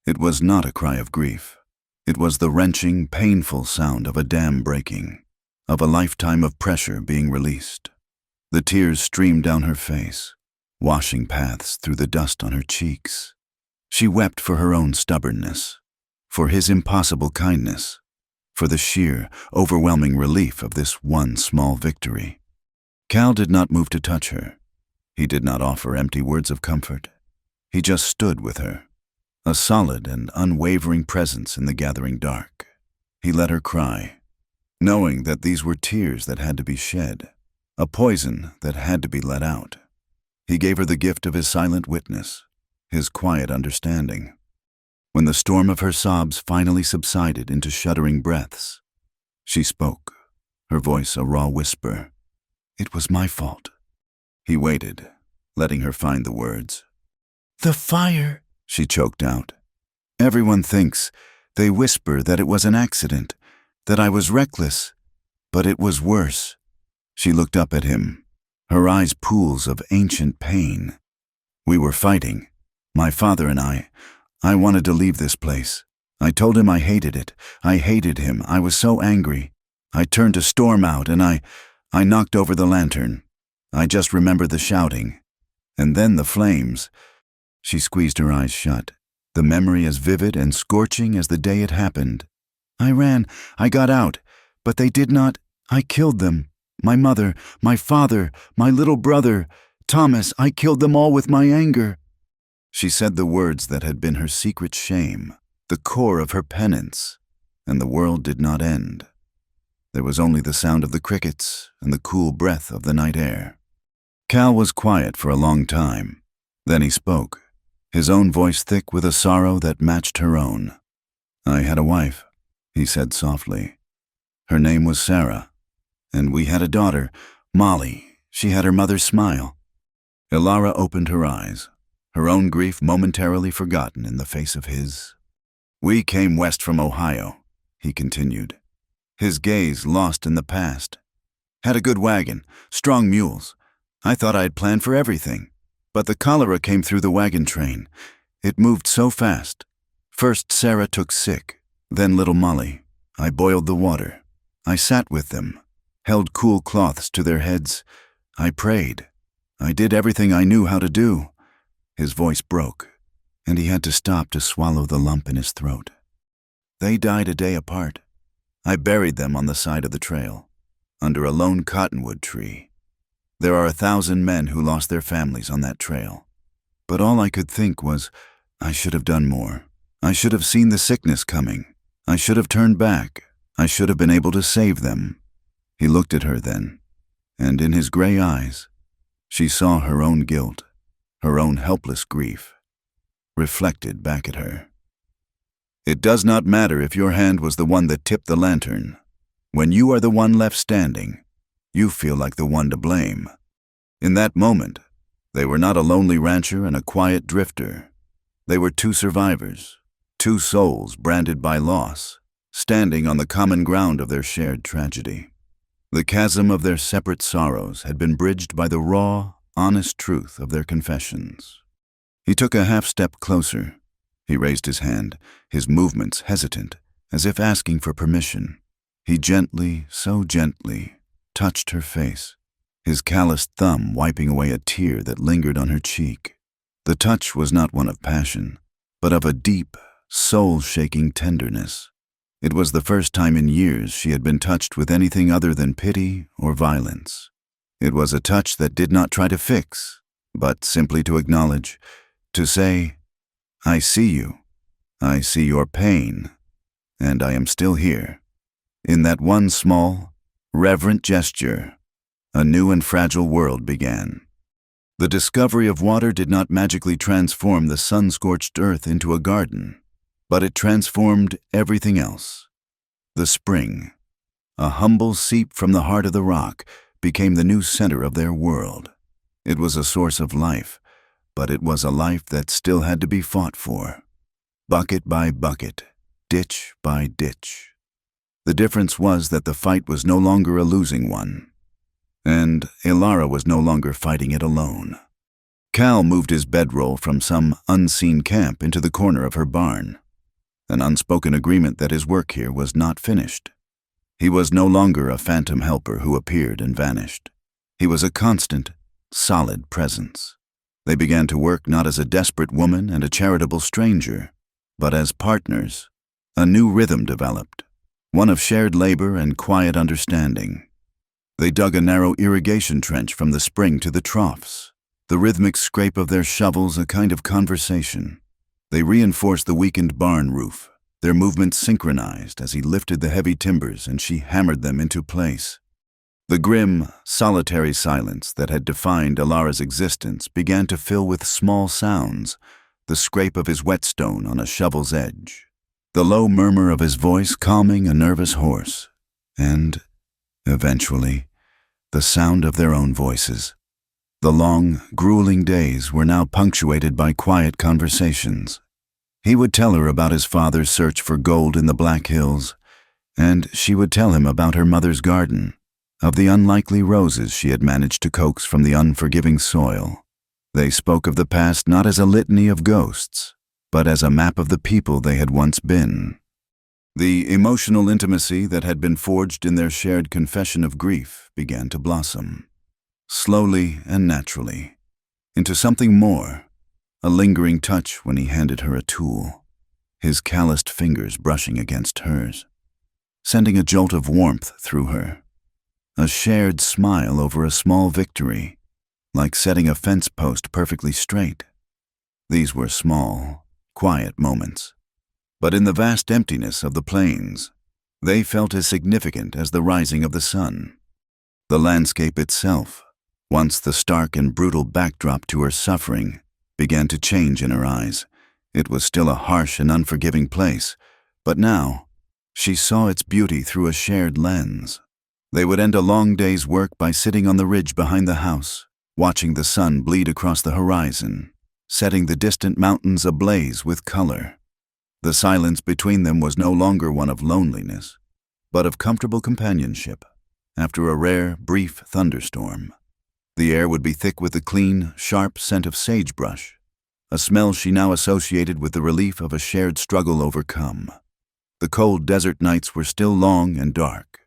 It was not a cry of grief. It was the wrenching, painful sound of a dam breaking, of a lifetime of pressure being released. The tears streamed down her face, washing paths through the dust on her cheeks. She wept for her own stubbornness, for his impossible kindness, for the sheer, overwhelming relief of this one small victory. Cal did not move to touch her. He did not offer empty words of comfort. He just stood with her, a solid and unwavering presence in the gathering dark. He let her cry, knowing that these were tears that had to be shed, a poison that had to be let out. He gave her the gift of his silent witness, his quiet understanding. When the storm of her sobs finally subsided into shuddering breaths, she spoke, her voice a raw whisper. "It was my fault." He waited, letting her find the words. "The fire," she choked out. "Everyone thinks, they whisper that it was an accident, that I was reckless, but it was worse." She looked up at him, her eyes pools of ancient pain. "We were fighting, my father and I. I wanted to leave this place. I told him I hated it. I hated him. I was so angry. I turned to storm out and I knocked over the lantern. I just remember the shouting. And then the flames." She squeezed her eyes shut, the memory as vivid and scorching as the day it happened. "I ran. I got out. But they did not. I killed them. My mother, my father, my little brother, Thomas, I killed them all with my anger." She said the words that had been her secret shame, the core of her penance, and the world did not end. There was only the sound of the crickets and the cool breath of the night air. Cal was quiet for a long time. Then he spoke, his own voice thick with a sorrow that matched her own. "I had a wife," he said softly. "Her name was Sarah, and we had a daughter, Molly. She had her mother's smile." Ilara opened her eyes, her own grief momentarily forgotten in the face of his. "We came west from Ohio," he continued, his gaze lost in the past. "Had a good wagon, strong mules. I thought I had planned for everything. But the cholera came through the wagon train. It moved so fast. First Sarah took sick, then little Molly. I boiled the water. I sat with them, held cool cloths to their heads. I prayed. I did everything I knew how to do." His voice broke, and he had to stop to swallow the lump in his throat. "They died a day apart. I buried them on the side of the trail, under a lone cottonwood tree. There are 1,000 men who lost their families on that trail. But all I could think was, I should have done more. I should have seen the sickness coming. I should have turned back. I should have been able to save them." He looked at her then, and in his gray eyes, she saw her own guilt, her own helpless grief, reflected back at her. "It does not matter if your hand was the one that tipped the lantern. When you are the one left standing, you feel like the one to blame." In that moment, they were not a lonely rancher and a quiet drifter. They were two survivors, two souls branded by loss, standing on the common ground of their shared tragedy. The chasm of their separate sorrows had been bridged by the raw, honest truth of their confessions. He took a half-step closer. He raised his hand, his movements hesitant, as if asking for permission. He gently, so gently, touched her face, his calloused thumb wiping away a tear that lingered on her cheek. The touch was not one of passion, but of a deep, soul-shaking tenderness. It was the first time in years she had been touched with anything other than pity or violence. It was a touch that did not try to fix, but simply to acknowledge, to say, "I see you, I see your pain, and I am still here." In that one small, reverent gesture, a new and fragile world began. The discovery of water did not magically transform the sun-scorched earth into a garden, but it transformed everything else. The spring, a humble seep from the heart of the rock, became the new center of their world. It was a source of life, but it was a life that still had to be fought for. Bucket by bucket, ditch by ditch. The difference was that the fight was no longer a losing one, and Ilara was no longer fighting it alone. Cal moved his bedroll from some unseen camp into the corner of her barn, an unspoken agreement that his work here was not finished. He was no longer a phantom helper who appeared and vanished. He was a constant, solid presence. They began to work not as a desperate woman and a charitable stranger, but as partners. A new rhythm developed, one of shared labor and quiet understanding. They dug a narrow irrigation trench from the spring to the troughs, the rhythmic scrape of their shovels a kind of conversation. They reinforced the weakened barn roof, their movements synchronized as he lifted the heavy timbers and she hammered them into place. The grim, solitary silence that had defined Alara's existence began to fill with small sounds, the scrape of his whetstone on a shovel's edge, the low murmur of his voice calming a nervous horse, and, eventually, the sound of their own voices. The long, grueling days were now punctuated by quiet conversations. He would tell her about his father's search for gold in the Black Hills, and she would tell him about her mother's garden, of the unlikely roses she had managed to coax from the unforgiving soil. They spoke of the past not as a litany of ghosts, but as a map of the people they had once been. The emotional intimacy that had been forged in their shared confession of grief began to blossom, slowly and naturally, into something more, a lingering touch when he handed her a tool, his calloused fingers brushing against hers, sending a jolt of warmth through her, a shared smile over a small victory, like setting a fence post perfectly straight. These were small, quiet moments, but in the vast emptiness of the plains, they felt as significant as the rising of the sun. The landscape itself, once the stark and brutal backdrop to her suffering, began to change in her eyes. It was still a harsh and unforgiving place, but now she saw its beauty through a shared lens. They would end a long day's work by sitting on the ridge behind the house, watching the sun bleed across the horizon, setting the distant mountains ablaze with color. The silence between them was no longer one of loneliness, but of comfortable companionship. After a rare, brief thunderstorm, the air would be thick with the clean, sharp scent of sagebrush, a smell she now associated with the relief of a shared struggle overcome. The cold desert nights were still long and dark,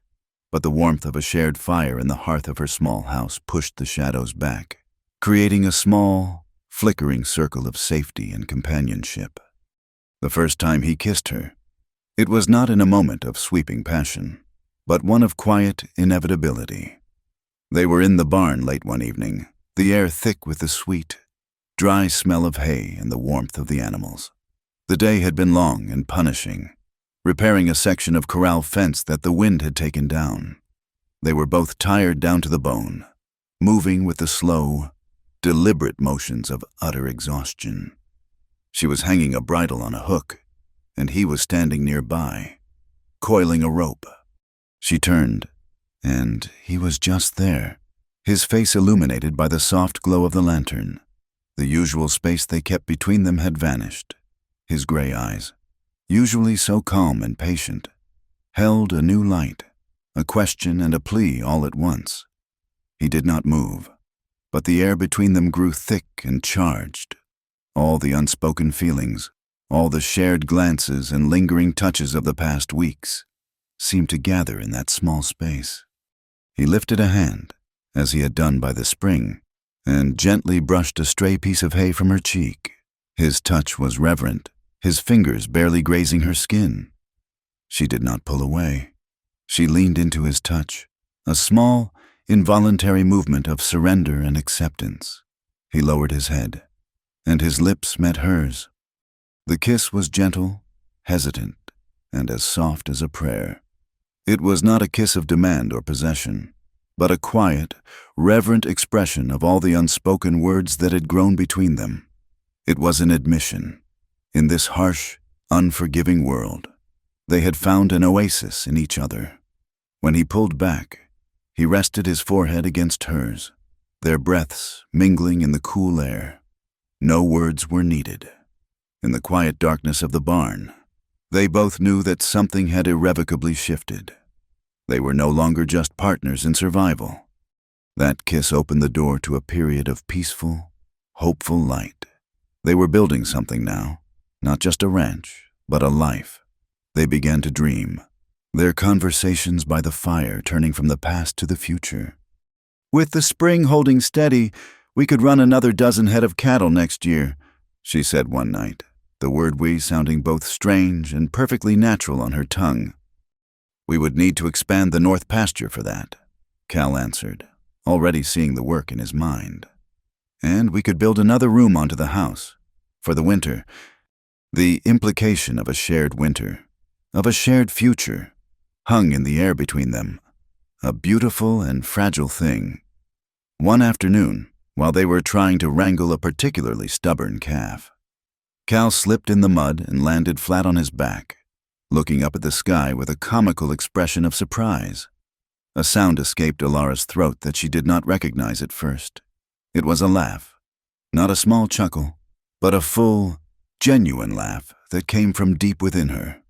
but the warmth of a shared fire in the hearth of her small house pushed the shadows back, creating a small, flickering circle of safety and companionship. The first time he kissed her, it was not in a moment of sweeping passion, but one of quiet inevitability. They were in the barn late one evening, the air thick with the sweet, dry smell of hay and the warmth of the animals. The day had been long and punishing, repairing a section of corral fence that the wind had taken down. They were both tired down to the bone, moving with the slow, deliberate motions of utter exhaustion. She was hanging a bridle on a hook, and he was standing nearby, coiling a rope. She turned, and he was just there, his face illuminated by the soft glow of the lantern. The usual space they kept between them had vanished. His gray eyes, usually so calm and patient, held a new light, a question and a plea all at once. He did not move, but the air between them grew thick and charged. All the unspoken feelings, all the shared glances and lingering touches of the past weeks seemed to gather in that small space. He lifted a hand, as he had done by the spring, and gently brushed a stray piece of hay from her cheek. His touch was reverent, his fingers barely grazing her skin. She did not pull away. She leaned into his touch, a small, involuntary movement of surrender and acceptance. He lowered his head, and his lips met hers. The kiss was gentle, hesitant, and as soft as a prayer. It was not a kiss of demand or possession, but a quiet, reverent expression of all the unspoken words that had grown between them. It was an admission. In this harsh, unforgiving world, they had found an oasis in each other. When he pulled back, he rested his forehead against hers, their breaths mingling in the cool air. No words were needed. In the quiet darkness of the barn, they both knew that something had irrevocably shifted. They were no longer just partners in survival. That kiss opened the door to a period of peaceful, hopeful light. They were building something now, not just a ranch, but a life. They began to dream, their conversations by the fire turning from the past to the future. "With the spring holding steady, we could run another dozen head of cattle next year," she said one night, the word "we" sounding both strange and perfectly natural on her tongue. "We would need to expand the north pasture for that," Cal answered, already seeing the work in his mind. "And we could build another room onto the house. For the winter, The implication of a shared winter, of a shared future, hung in the air between them, a beautiful and fragile thing. One afternoon, while they were trying to wrangle a particularly stubborn calf, Cal slipped in the mud and landed flat on his back, looking up at the sky with a comical expression of surprise. A sound escaped Alara's throat that she did not recognize at first. It was a laugh, not a small chuckle, but a full, genuine laugh that came from deep within her,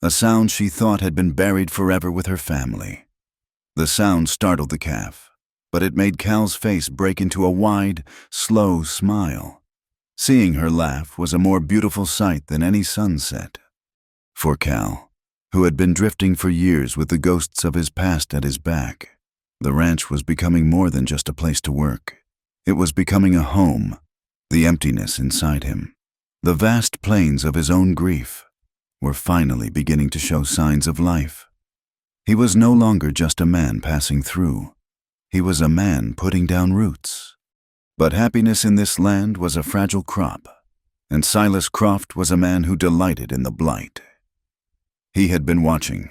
a sound she thought had been buried forever with her family. The sound startled the calf, but it made Cal's face break into a wide, slow smile. Seeing her laugh was a more beautiful sight than any sunset. For Cal, who had been drifting for years with the ghosts of his past at his back, the ranch was becoming more than just a place to work. It was becoming a home, the emptiness inside him. The vast plains of his own grief were finally beginning to show signs of life. He was no longer just a man passing through. He was a man putting down roots. But happiness in this land was a fragile crop, and Silas Croft was a man who delighted in the blight. He had been watching.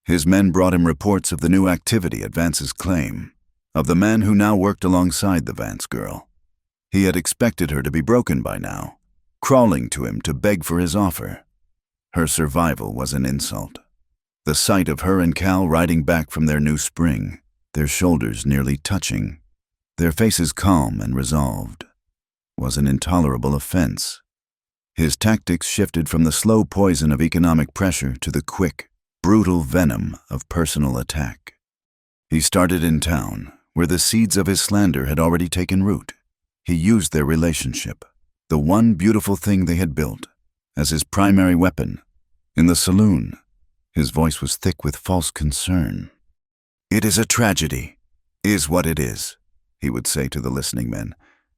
His men brought him reports of the new activity at Vance's claim, of the man who now worked alongside the Vance girl. He had expected her to be broken by now, crawling to him to beg for his offer. Her survival was an insult. The sight of her and Cal riding back from their new spring, their shoulders nearly touching, their faces calm and resolved, was an intolerable offense. His tactics shifted from the slow poison of economic pressure to the quick, brutal venom of personal attack. He started in town, where the seeds of his slander had already taken root. He used their relationship, the one beautiful thing they had built, as his primary weapon. In the saloon, his voice was thick with false concern. "It is a tragedy, is what it is," he would say to the listening men.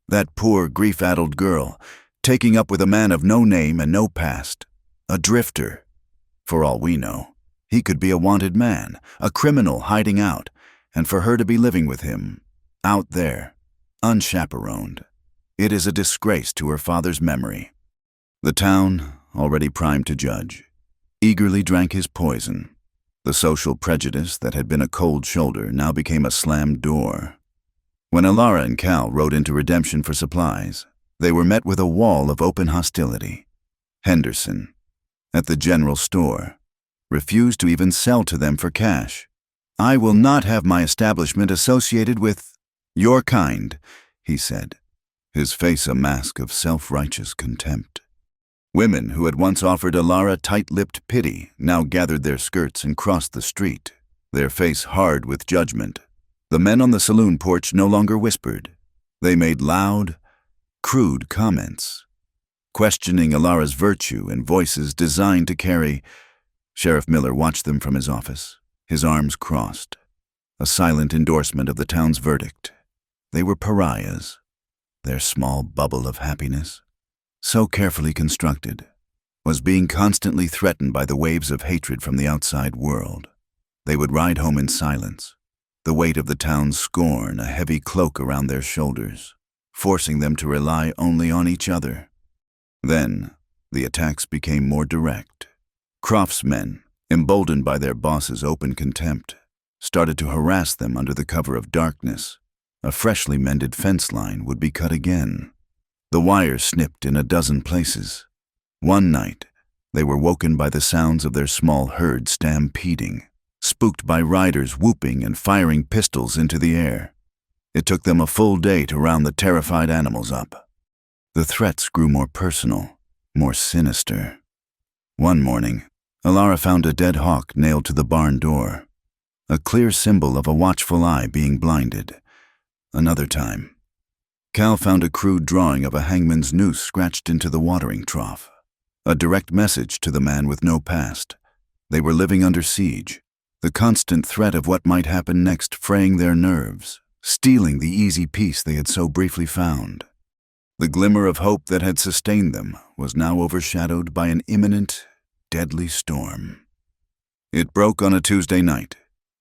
"That poor, grief-addled girl, taking up with a man of no name and no past, a drifter. For all we know, he could be a wanted man, a criminal hiding out, and for her to be living with him, out there, unchaperoned. It is a disgrace to her father's memory." The town, already primed to judge, eagerly drank his poison. The social prejudice that had been a cold shoulder now became a slammed door. When Alara and Cal rode into Redemption for supplies, they were met with a wall of open hostility. Henderson, at the general store, refused to even sell to them for cash. "I will not have my establishment associated with your kind," he said, his face a mask of self-righteous contempt. Women who had once offered Alara tight-lipped pity now gathered their skirts and crossed the street, their face hard with judgment. The men on the saloon porch no longer whispered. They made loud, crude comments, questioning Alara's virtue in voices designed to carry. Sheriff Miller watched them from his office, his arms crossed, a silent endorsement of the town's verdict. They were pariahs, their small bubble of happiness, so carefully constructed, was being constantly threatened by the waves of hatred from the outside world. They would ride home in silence, the weight of the town's scorn a heavy cloak around their shoulders, forcing them to rely only on each other. Then, the attacks became more direct. Croft's men, emboldened by their boss's open contempt, started to harass them under the cover of darkness. A freshly mended fence line would be cut again. The wire snipped in a dozen places. One night, they were woken by the sounds of their small herd stampeding, spooked by riders whooping and firing pistols into the air. It took them a full day to round the terrified animals up. The threats grew more personal, more sinister. One morning, Alara found a dead hawk nailed to the barn door, a clear symbol of a watchful eye being blinded. Another time, Cal found a crude drawing of a hangman's noose scratched into the watering trough, a direct message to the man with no past. They were living under siege, the constant threat of what might happen next fraying their nerves, stealing the easy peace they had so briefly found. The glimmer of hope that had sustained them was now overshadowed by an imminent, deadly storm. It broke on a Tuesday night.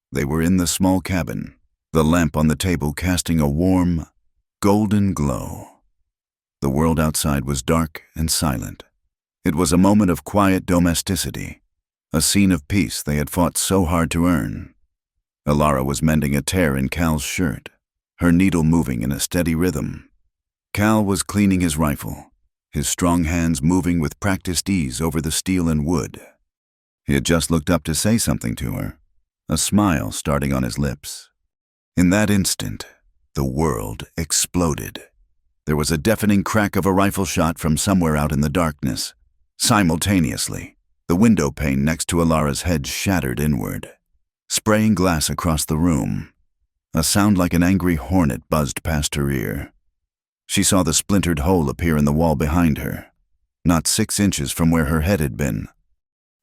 They were in the small cabin, the lamp on the table casting a warm, golden glow. The world outside was dark and silent. It was a moment of quiet domesticity, a scene of peace they had fought so hard to earn. Alara was mending a tear in Cal's shirt, her needle moving in a steady rhythm. Cal was cleaning his rifle, his strong hands moving with practiced ease over the steel and wood. He had just looked up to say something to her, a smile starting on his lips. In that instant, the world exploded. There was a deafening crack of a rifle shot from somewhere out in the darkness. Simultaneously, the window pane next to Alara's head shattered inward, spraying glass across the room. A sound like an angry hornet buzzed past her ear. She saw the splintered hole appear in the wall behind her, not 6 inches from where her head had been.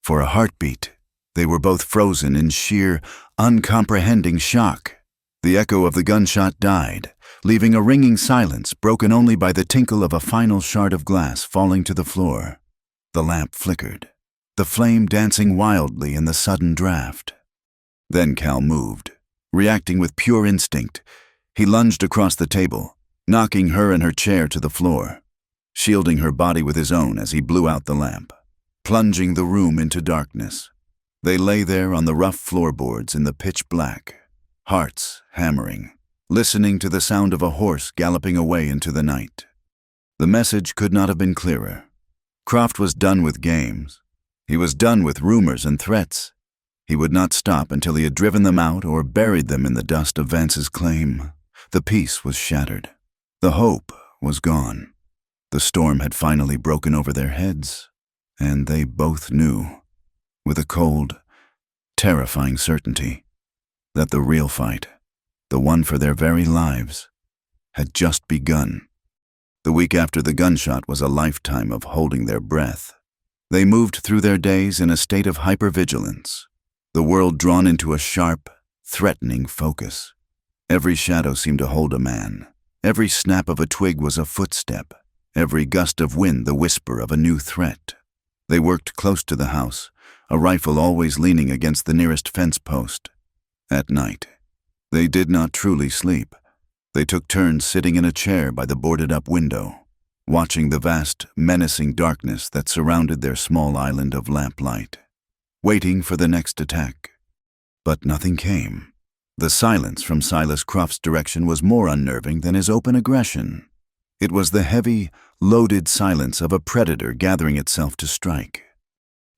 For a heartbeat, they were both frozen in sheer, uncomprehending shock. The echo of the gunshot died, leaving a ringing silence broken only by the tinkle of a final shard of glass falling to the floor. The lamp flickered, the flame dancing wildly in the sudden draft. Then Cal moved, reacting with pure instinct. He lunged across the table, knocking her and her chair to the floor, shielding her body with his own as he blew out the lamp, plunging the room into darkness. They lay there on the rough floorboards in the pitch black, hearts hammering, listening to the sound of a horse galloping away into the night. The message could not have been clearer. Croft was done with games. He was done with rumors and threats. He would not stop until he had driven them out or buried them in the dust of Vance's claim. The peace was shattered. The hope was gone. The storm had finally broken over their heads, and they both knew, with a cold, terrifying certainty, that the real fight, the one for their very lives, had just begun. The week after the gunshot was a lifetime of holding their breath. They moved through their days in a state of hypervigilance, the world drawn into a sharp, threatening focus. Every shadow seemed to hold a man. Every snap of a twig was a footstep. Every gust of wind the whisper of a new threat. They worked close to the house, a rifle always leaning against the nearest fence post. At night, they did not truly sleep. They took turns sitting in a chair by the boarded-up window, watching the vast, menacing darkness that surrounded their small island of lamplight, waiting for the next attack. But nothing came. The silence from Silas Croft's direction was more unnerving than his open aggression. It was the heavy, loaded silence of a predator gathering itself to strike.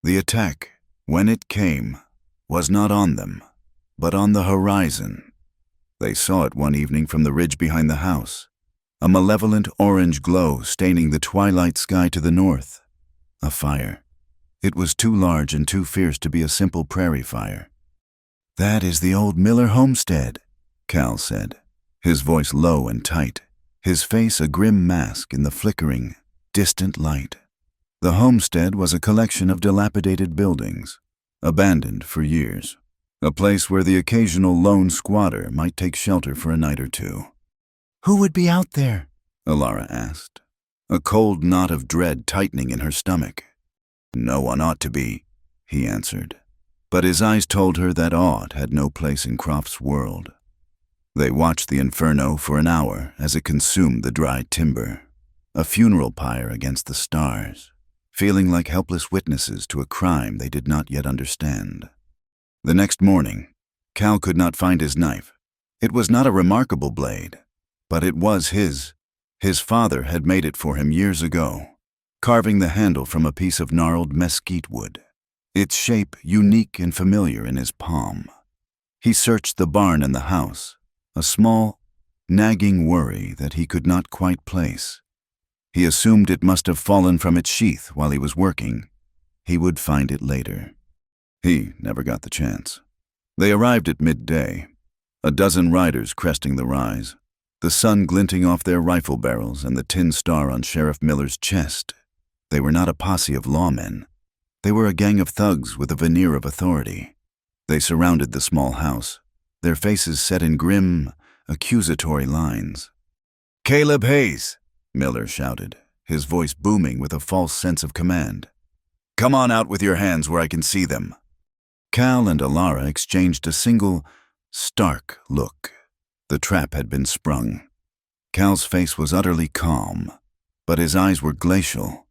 The attack, when it came, was not on them, but on the horizon. They saw it one evening from the ridge behind the house, a malevolent orange glow staining the twilight sky to the north. A fire. It was too large and too fierce to be a simple prairie fire. "That is the old Miller homestead," Cal said, his voice low and tight, his face a grim mask in the flickering, distant light. The homestead was a collection of dilapidated buildings, abandoned for years, a place where the occasional lone squatter might take shelter for a night or two. "Who would be out there?" Alara asked, a cold knot of dread tightening in her stomach. "No one ought to be," he answered, but his eyes told her that ought had no place in Croft's world. They watched the inferno for an hour as it consumed the dry timber, a funeral pyre against the stars, feeling like helpless witnesses to a crime they did not yet understand. The next morning, Cal could not find his knife. It was not a remarkable blade, but it was his. His father had made it for him years ago, carving the handle from a piece of gnarled mesquite wood, its shape unique and familiar in his palm. He searched the barn and the house, a small, nagging worry that he could not quite place. He assumed it must have fallen from its sheath while he was working. He would find it later. He never got the chance. They arrived at midday, a dozen riders cresting the rise, the sun glinting off their rifle barrels and the tin star on Sheriff Miller's chest. They were not a posse of lawmen. They were a gang of thugs with a veneer of authority. They surrounded the small house, their faces set in grim, accusatory lines. "Caleb Hayes," Miller shouted, his voice booming with a false sense of command. "Come on out with your hands where I can see them." Cal and Alara exchanged a single, stark look. The trap had been sprung. Cal's face was utterly calm, but his eyes were glacial.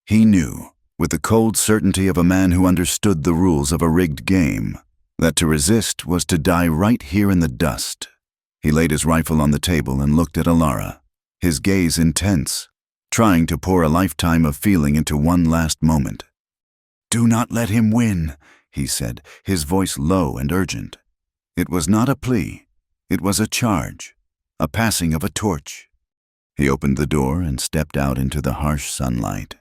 He knew with the cold certainty of a man who understood the rules of a rigged game, that to resist was to die right here in the dust. He laid his rifle on the table and looked at Alara, his gaze intense, trying to pour a lifetime of feeling into one last moment. "Do not let him win," he said, his voice low and urgent. It was not a plea. It was a charge, a passing of a torch. He opened the door and stepped out into the harsh sunlight,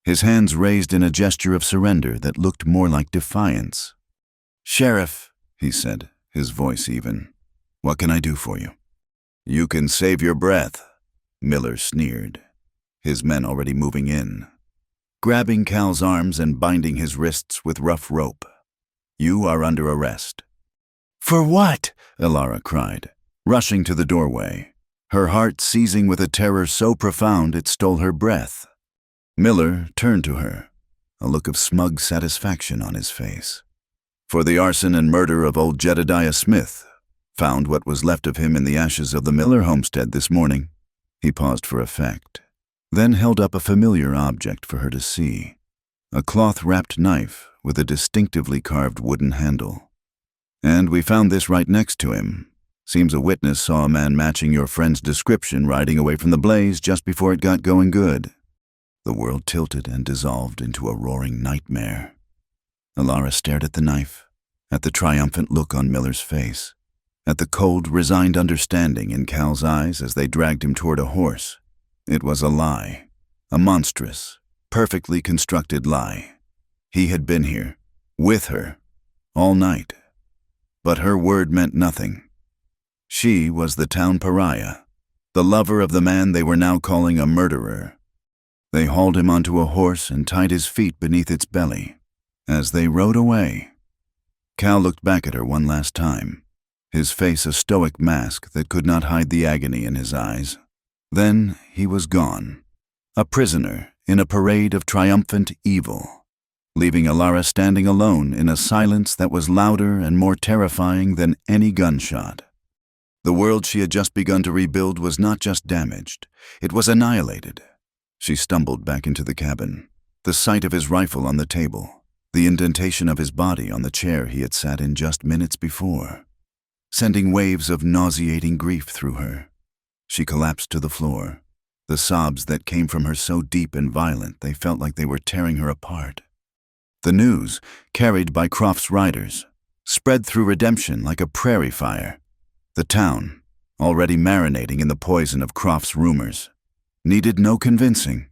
his hands raised in a gesture of surrender that looked more like defiance. "Sheriff," he said, his voice even, "what can I do for you?" "You can save your breath," Miller sneered, his men already moving in, grabbing Cal's arms and binding his wrists with rough rope. "You are under arrest." "For what?" Alara cried, rushing to the doorway, her heart seizing with a terror so profound it stole her breath. Miller turned to her, a look of smug satisfaction on his face. "For the arson and murder of old Jedediah Smith, found what was left of him in the ashes of the Miller homestead this morning." He paused for effect, then held up a familiar object for her to see, a cloth-wrapped knife with a distinctively carved wooden handle. "And we found this right next to him. Seems a witness saw a man matching your friend's description riding away from the blaze just before it got going good." The world tilted and dissolved into a roaring nightmare. Alara stared at the knife, at the triumphant look on Miller's face, at the cold, resigned understanding in Cal's eyes as they dragged him toward a horse. It was a lie, a monstrous, perfectly constructed lie. He had been here, with her, all night. But her word meant nothing. She was the town pariah, the lover of the man they were now calling a murderer. They hauled him onto a horse and tied his feet beneath its belly. As they rode away, Cal looked back at her one last time, his face a stoic mask that could not hide the agony in his eyes. Then he was gone, a prisoner in a parade of triumphant evil, leaving Alara standing alone in a silence that was louder and more terrifying than any gunshot. The world she had just begun to rebuild was not just damaged, it was annihilated. She stumbled back into the cabin, the sight of his rifle on the table, the indentation of his body on the chair he had sat in just minutes before, sending waves of nauseating grief through her. She collapsed to the floor, the sobs that came from her so deep and violent they felt like they were tearing her apart. The news, carried by Croft's riders, spread through Redemption like a prairie fire. The town, already marinating in the poison of Croft's rumors, needed no convincing.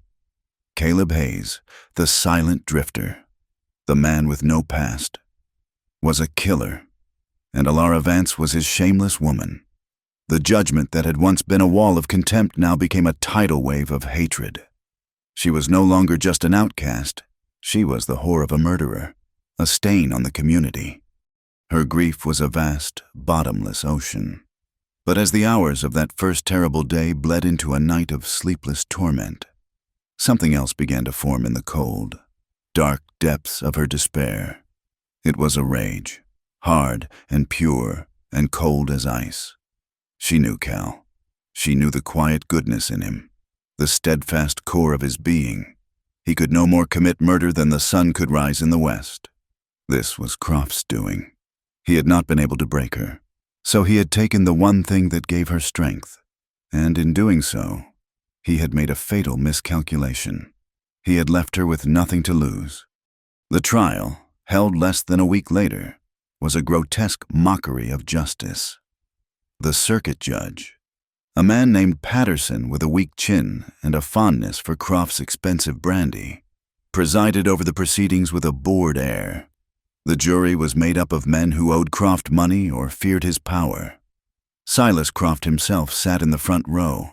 Caleb Hayes, the silent drifter, the man with no past, was a killer, and Alara Vance was his shameless woman. The judgment that had once been a wall of contempt now became a tidal wave of hatred. She was no longer just an outcast. She was the whore of a murderer, a stain on the community. Her grief was a vast, bottomless ocean. But as the hours of that first terrible day bled into a night of sleepless torment, something else began to form in the cold, dark depths of her despair. It was a rage, hard and pure and cold as ice. She knew Cal. She knew the quiet goodness in him, the steadfast core of his being. He could no more commit murder than the sun could rise in the west. This was Croft's doing. He had not been able to break her, so he had taken the one thing that gave her strength, and in doing so, he had made a fatal miscalculation. He had left her with nothing to lose. The trial, held less than a week later, was a grotesque mockery of justice. The circuit judge, a man named Patterson with a weak chin and a fondness for Croft's expensive brandy, presided over the proceedings with a bored air. The jury was made up of men who owed Croft money or feared his power. Silas Croft himself sat in the front row,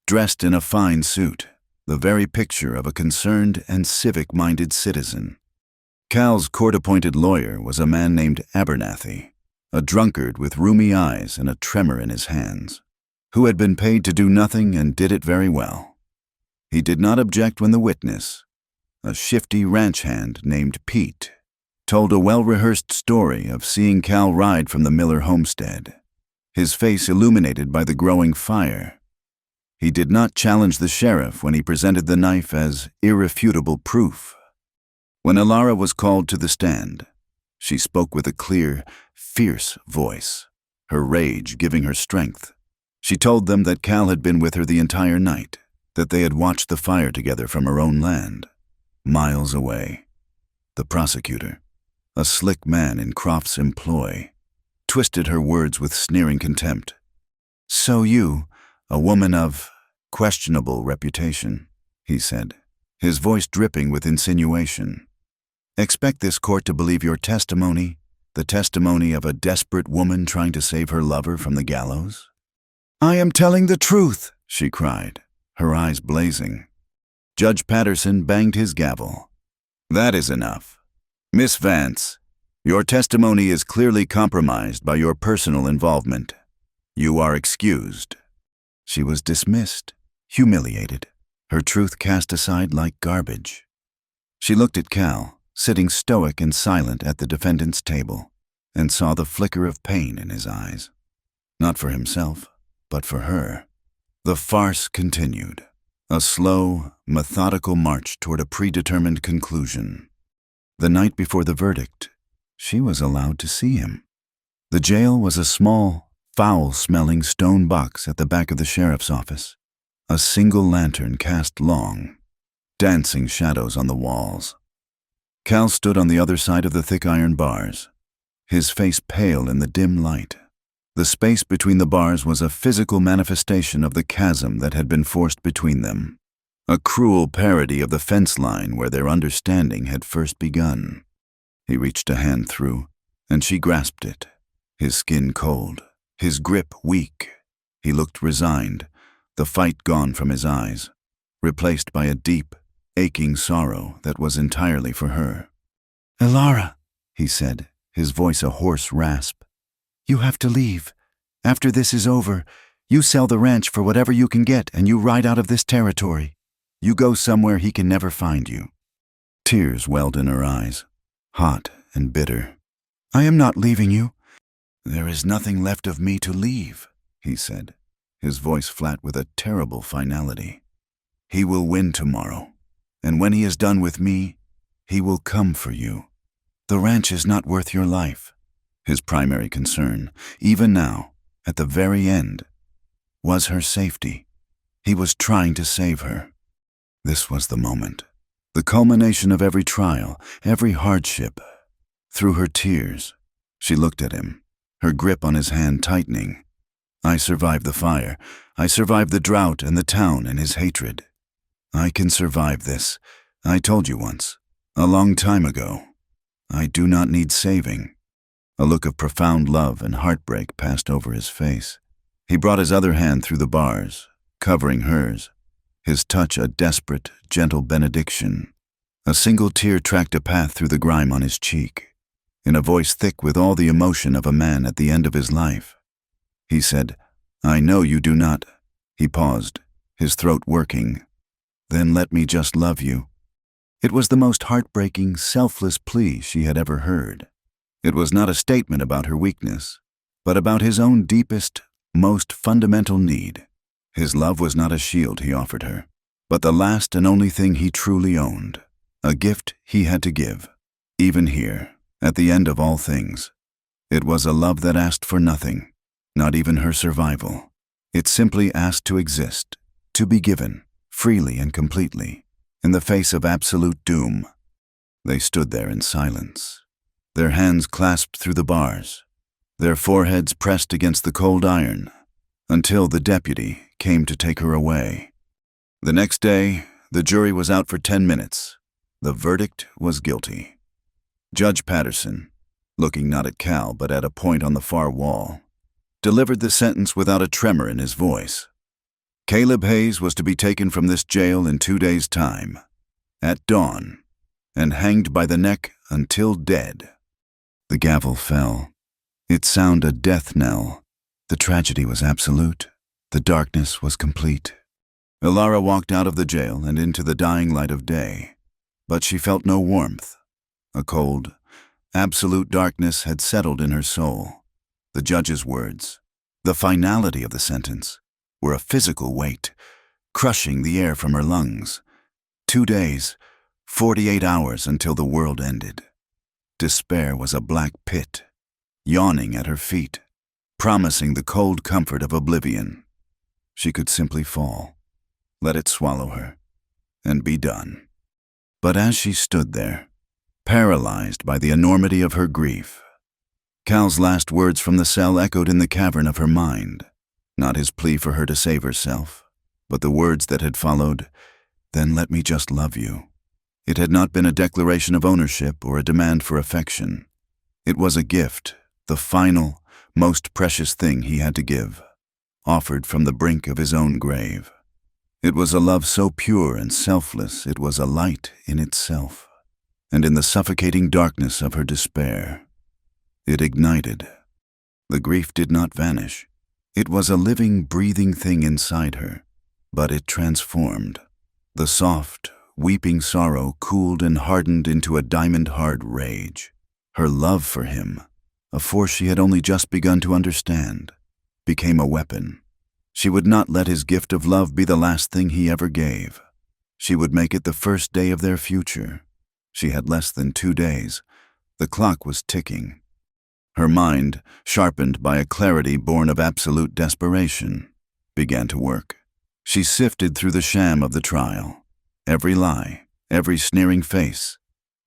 dressed in a fine suit, the very picture of a concerned and civic-minded citizen. Cal's court-appointed lawyer was a man named Abernathy, a drunkard with rheumy eyes and a tremor in his hands, who had been paid to do nothing and did it very well. He did not object when the witness, a shifty ranch hand named Pete, told a well-rehearsed story of seeing Cal ride from the Miller homestead, his face illuminated by the growing fire. He did not challenge the sheriff when he presented the knife as irrefutable proof. When Ilara was called to the stand, she spoke with a clear, fierce voice, her rage giving her strength. She told them that Cal had been with her the entire night, that they had watched the fire together from her own land, miles away. The prosecutor, a slick man in Croft's employ, twisted her words with sneering contempt. "So you, a woman of questionable reputation," he said, his voice dripping with insinuation, "expect this court to believe your testimony, the testimony of a desperate woman trying to save her lover from the gallows?" "I am telling the truth," she cried, her eyes blazing. Judge Patterson banged his gavel. "That is enough. Miss Vance, your testimony is clearly compromised by your personal involvement. You are excused." She was dismissed, humiliated, her truth cast aside like garbage. She looked at Cal, sitting stoic and silent at the defendant's table, and saw the flicker of pain in his eyes. Not for himself, but for her. The farce continued, a slow, methodical march toward a predetermined conclusion. The night before the verdict, she was allowed to see him. The jail was a small, foul-smelling stone box at the back of the sheriff's office. A single lantern cast long, dancing shadows on the walls. Cal stood on the other side of the thick iron bars, his face pale in the dim light. The space between the bars was a physical manifestation of the chasm that had been forced between them, a cruel parody of the fence line where their understanding had first begun. He reached a hand through, and she grasped it, his skin cold, his grip weak. He looked resigned, the fight gone from his eyes, replaced by a deep, aching sorrow that was entirely for her. "Ilara," he said, his voice a hoarse rasp, "you have to leave. After this is over, you sell the ranch for whatever you can get and you ride out of this territory. You go somewhere he can never find you." Tears welled in her eyes, hot and bitter. "I am not leaving you." "There is nothing left of me to leave," he said, his voice flat with a terrible finality. "He will win tomorrow, and when he is done with me, he will come for you. The ranch is not worth your life." His primary concern, even now, at the very end, was her safety. He was trying to save her. This was the moment, the culmination of every trial, every hardship. Through her tears, she looked at him, her grip on his hand tightening. "I survived the fire. I survived the drought and the town and his hatred. I can survive this. I told you once, a long time ago. I do not need saving." A look of profound love and heartbreak passed over his face. He brought his other hand through the bars, covering hers, his touch a desperate, gentle benediction. A single tear tracked a path through the grime on his cheek. In a voice thick with all the emotion of a man at the end of his life, he said, "I know you do not." He paused, his throat working. "Then let me just love you." It was the most heartbreaking, selfless plea she had ever heard. It was not a statement about her weakness, but about his own deepest, most fundamental need. His love was not a shield he offered her, but the last and only thing he truly owned, a gift he had to give, even here, at the end of all things. It was a love that asked for nothing, not even her survival. It simply asked to exist, to be given, freely and completely, in the face of absolute doom. They stood there in silence, their hands clasped through the bars, their foreheads pressed against the cold iron, until the deputy came to take her away. The next day, the jury was out for 10 minutes. The verdict was guilty. Judge Patterson, looking not at Cal but at a point on the far wall, delivered the sentence without a tremor in his voice. Caleb Hayes was to be taken from this jail in 2 days' time, at dawn, and hanged by the neck until dead. The gavel fell. It sounded a death knell. The tragedy was absolute. The darkness was complete. Ilara walked out of the jail and into the dying light of day, but she felt no warmth. A cold, absolute darkness had settled in her soul. The judge's words, the finality of the sentence, were a physical weight, crushing the air from her lungs. 2 days, 48 hours until the world ended. Despair was a black pit, yawning at her feet, promising the cold comfort of oblivion. She could simply fall, let it swallow her, and be done. But as she stood there, paralyzed by the enormity of her grief, Cal's last words from the cell echoed in the cavern of her mind, not his plea for her to save herself, but the words that had followed, "Then let me just love you." It had not been a declaration of ownership or a demand for affection. It was a gift, the final, most precious thing he had to give, offered from the brink of his own grave. It was a love so pure and selfless it was a light in itself, and in the suffocating darkness of her despair, it ignited. The grief did not vanish. It was a living, breathing thing inside her, but it transformed. The soft, weeping sorrow cooled and hardened into a diamond-hard rage. Her love for him, a force she had only just begun to understand, became a weapon. She would not let his gift of love be the last thing he ever gave. She would make it the first day of their future. She had less than 2 days. The clock was ticking. Her mind, sharpened by a clarity born of absolute desperation, began to work. She sifted through the sham of the trial. Every lie, every sneering face.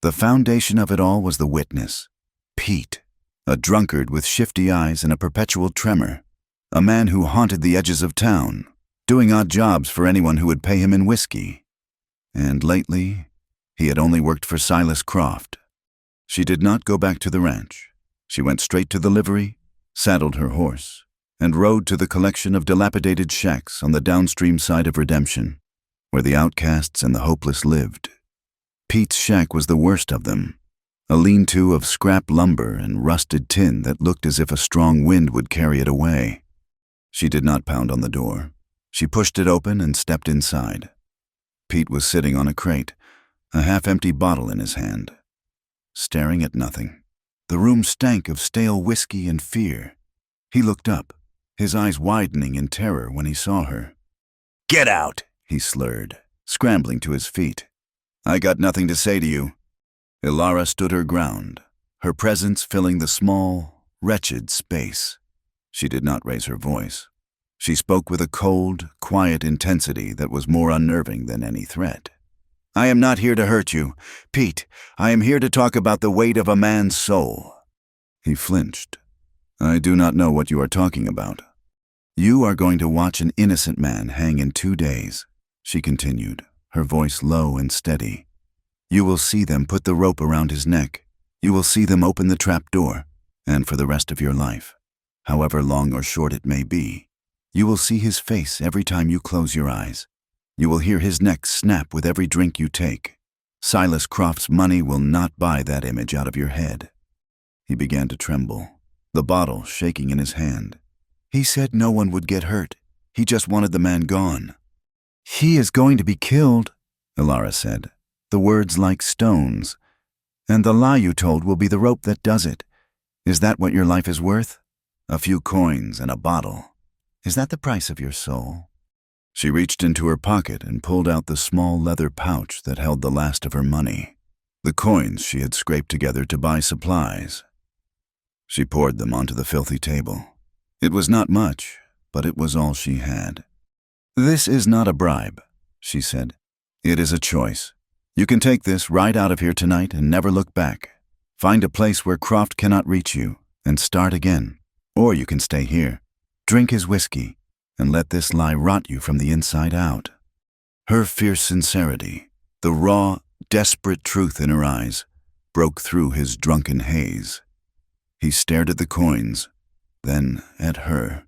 The foundation of it all was the witness, Pete, a drunkard with shifty eyes and a perpetual tremor, a man who haunted the edges of town, doing odd jobs for anyone who would pay him in whiskey. And lately, he had only worked for Silas Croft. She did not go back to the ranch. She went straight to the livery, saddled her horse, and rode to the collection of dilapidated shacks on the downstream side of Redemption, where the outcasts and the hopeless lived. Pete's shack was the worst of them, a lean-to of scrap lumber and rusted tin that looked as if a strong wind would carry it away. She did not pound on the door. She pushed it open and stepped inside. Pete was sitting on a crate, a half-empty bottle in his hand, staring at nothing. The room stank of stale whiskey and fear. He looked up, his eyes widening in terror when he saw her. "Get out!" he slurred, scrambling to his feet. "I got nothing to say to you." Ilara stood her ground, her presence filling the small, wretched space. She did not raise her voice. She spoke with a cold, quiet intensity that was more unnerving than any threat. "I am not here to hurt you. Pete, I am here to talk about the weight of a man's soul." He flinched. "I do not know what you are talking about." "You are going to watch an innocent man hang in 2 days," she continued, her voice low and steady. "You will see them put the rope around his neck. You will see them open the trap door, and for the rest of your life, however long or short it may be, you will see his face every time you close your eyes. You will hear his neck snap with every drink you take. Silas Croft's money will not buy that image out of your head." He began to tremble, the bottle shaking in his hand. "He said no one would get hurt. He just wanted the man gone." "He is going to be killed," Ilara said, the words like stones. "And the lie you told will be the rope that does it. Is that what your life is worth? A few coins and a bottle. Is that the price of your soul?" She reached into her pocket and pulled out the small leather pouch that held the last of her money, the coins she had scraped together to buy supplies. She poured them onto the filthy table. It was not much, but it was all she had. "This is not a bribe," she said. "It is a choice. You can take this right out of here tonight and never look back. Find a place where Croft cannot reach you and start again. Or you can stay here, drink his whiskey, and let this lie rot you from the inside out." Her fierce sincerity, the raw, desperate truth in her eyes, broke through his drunken haze. He stared at the coins, then at her,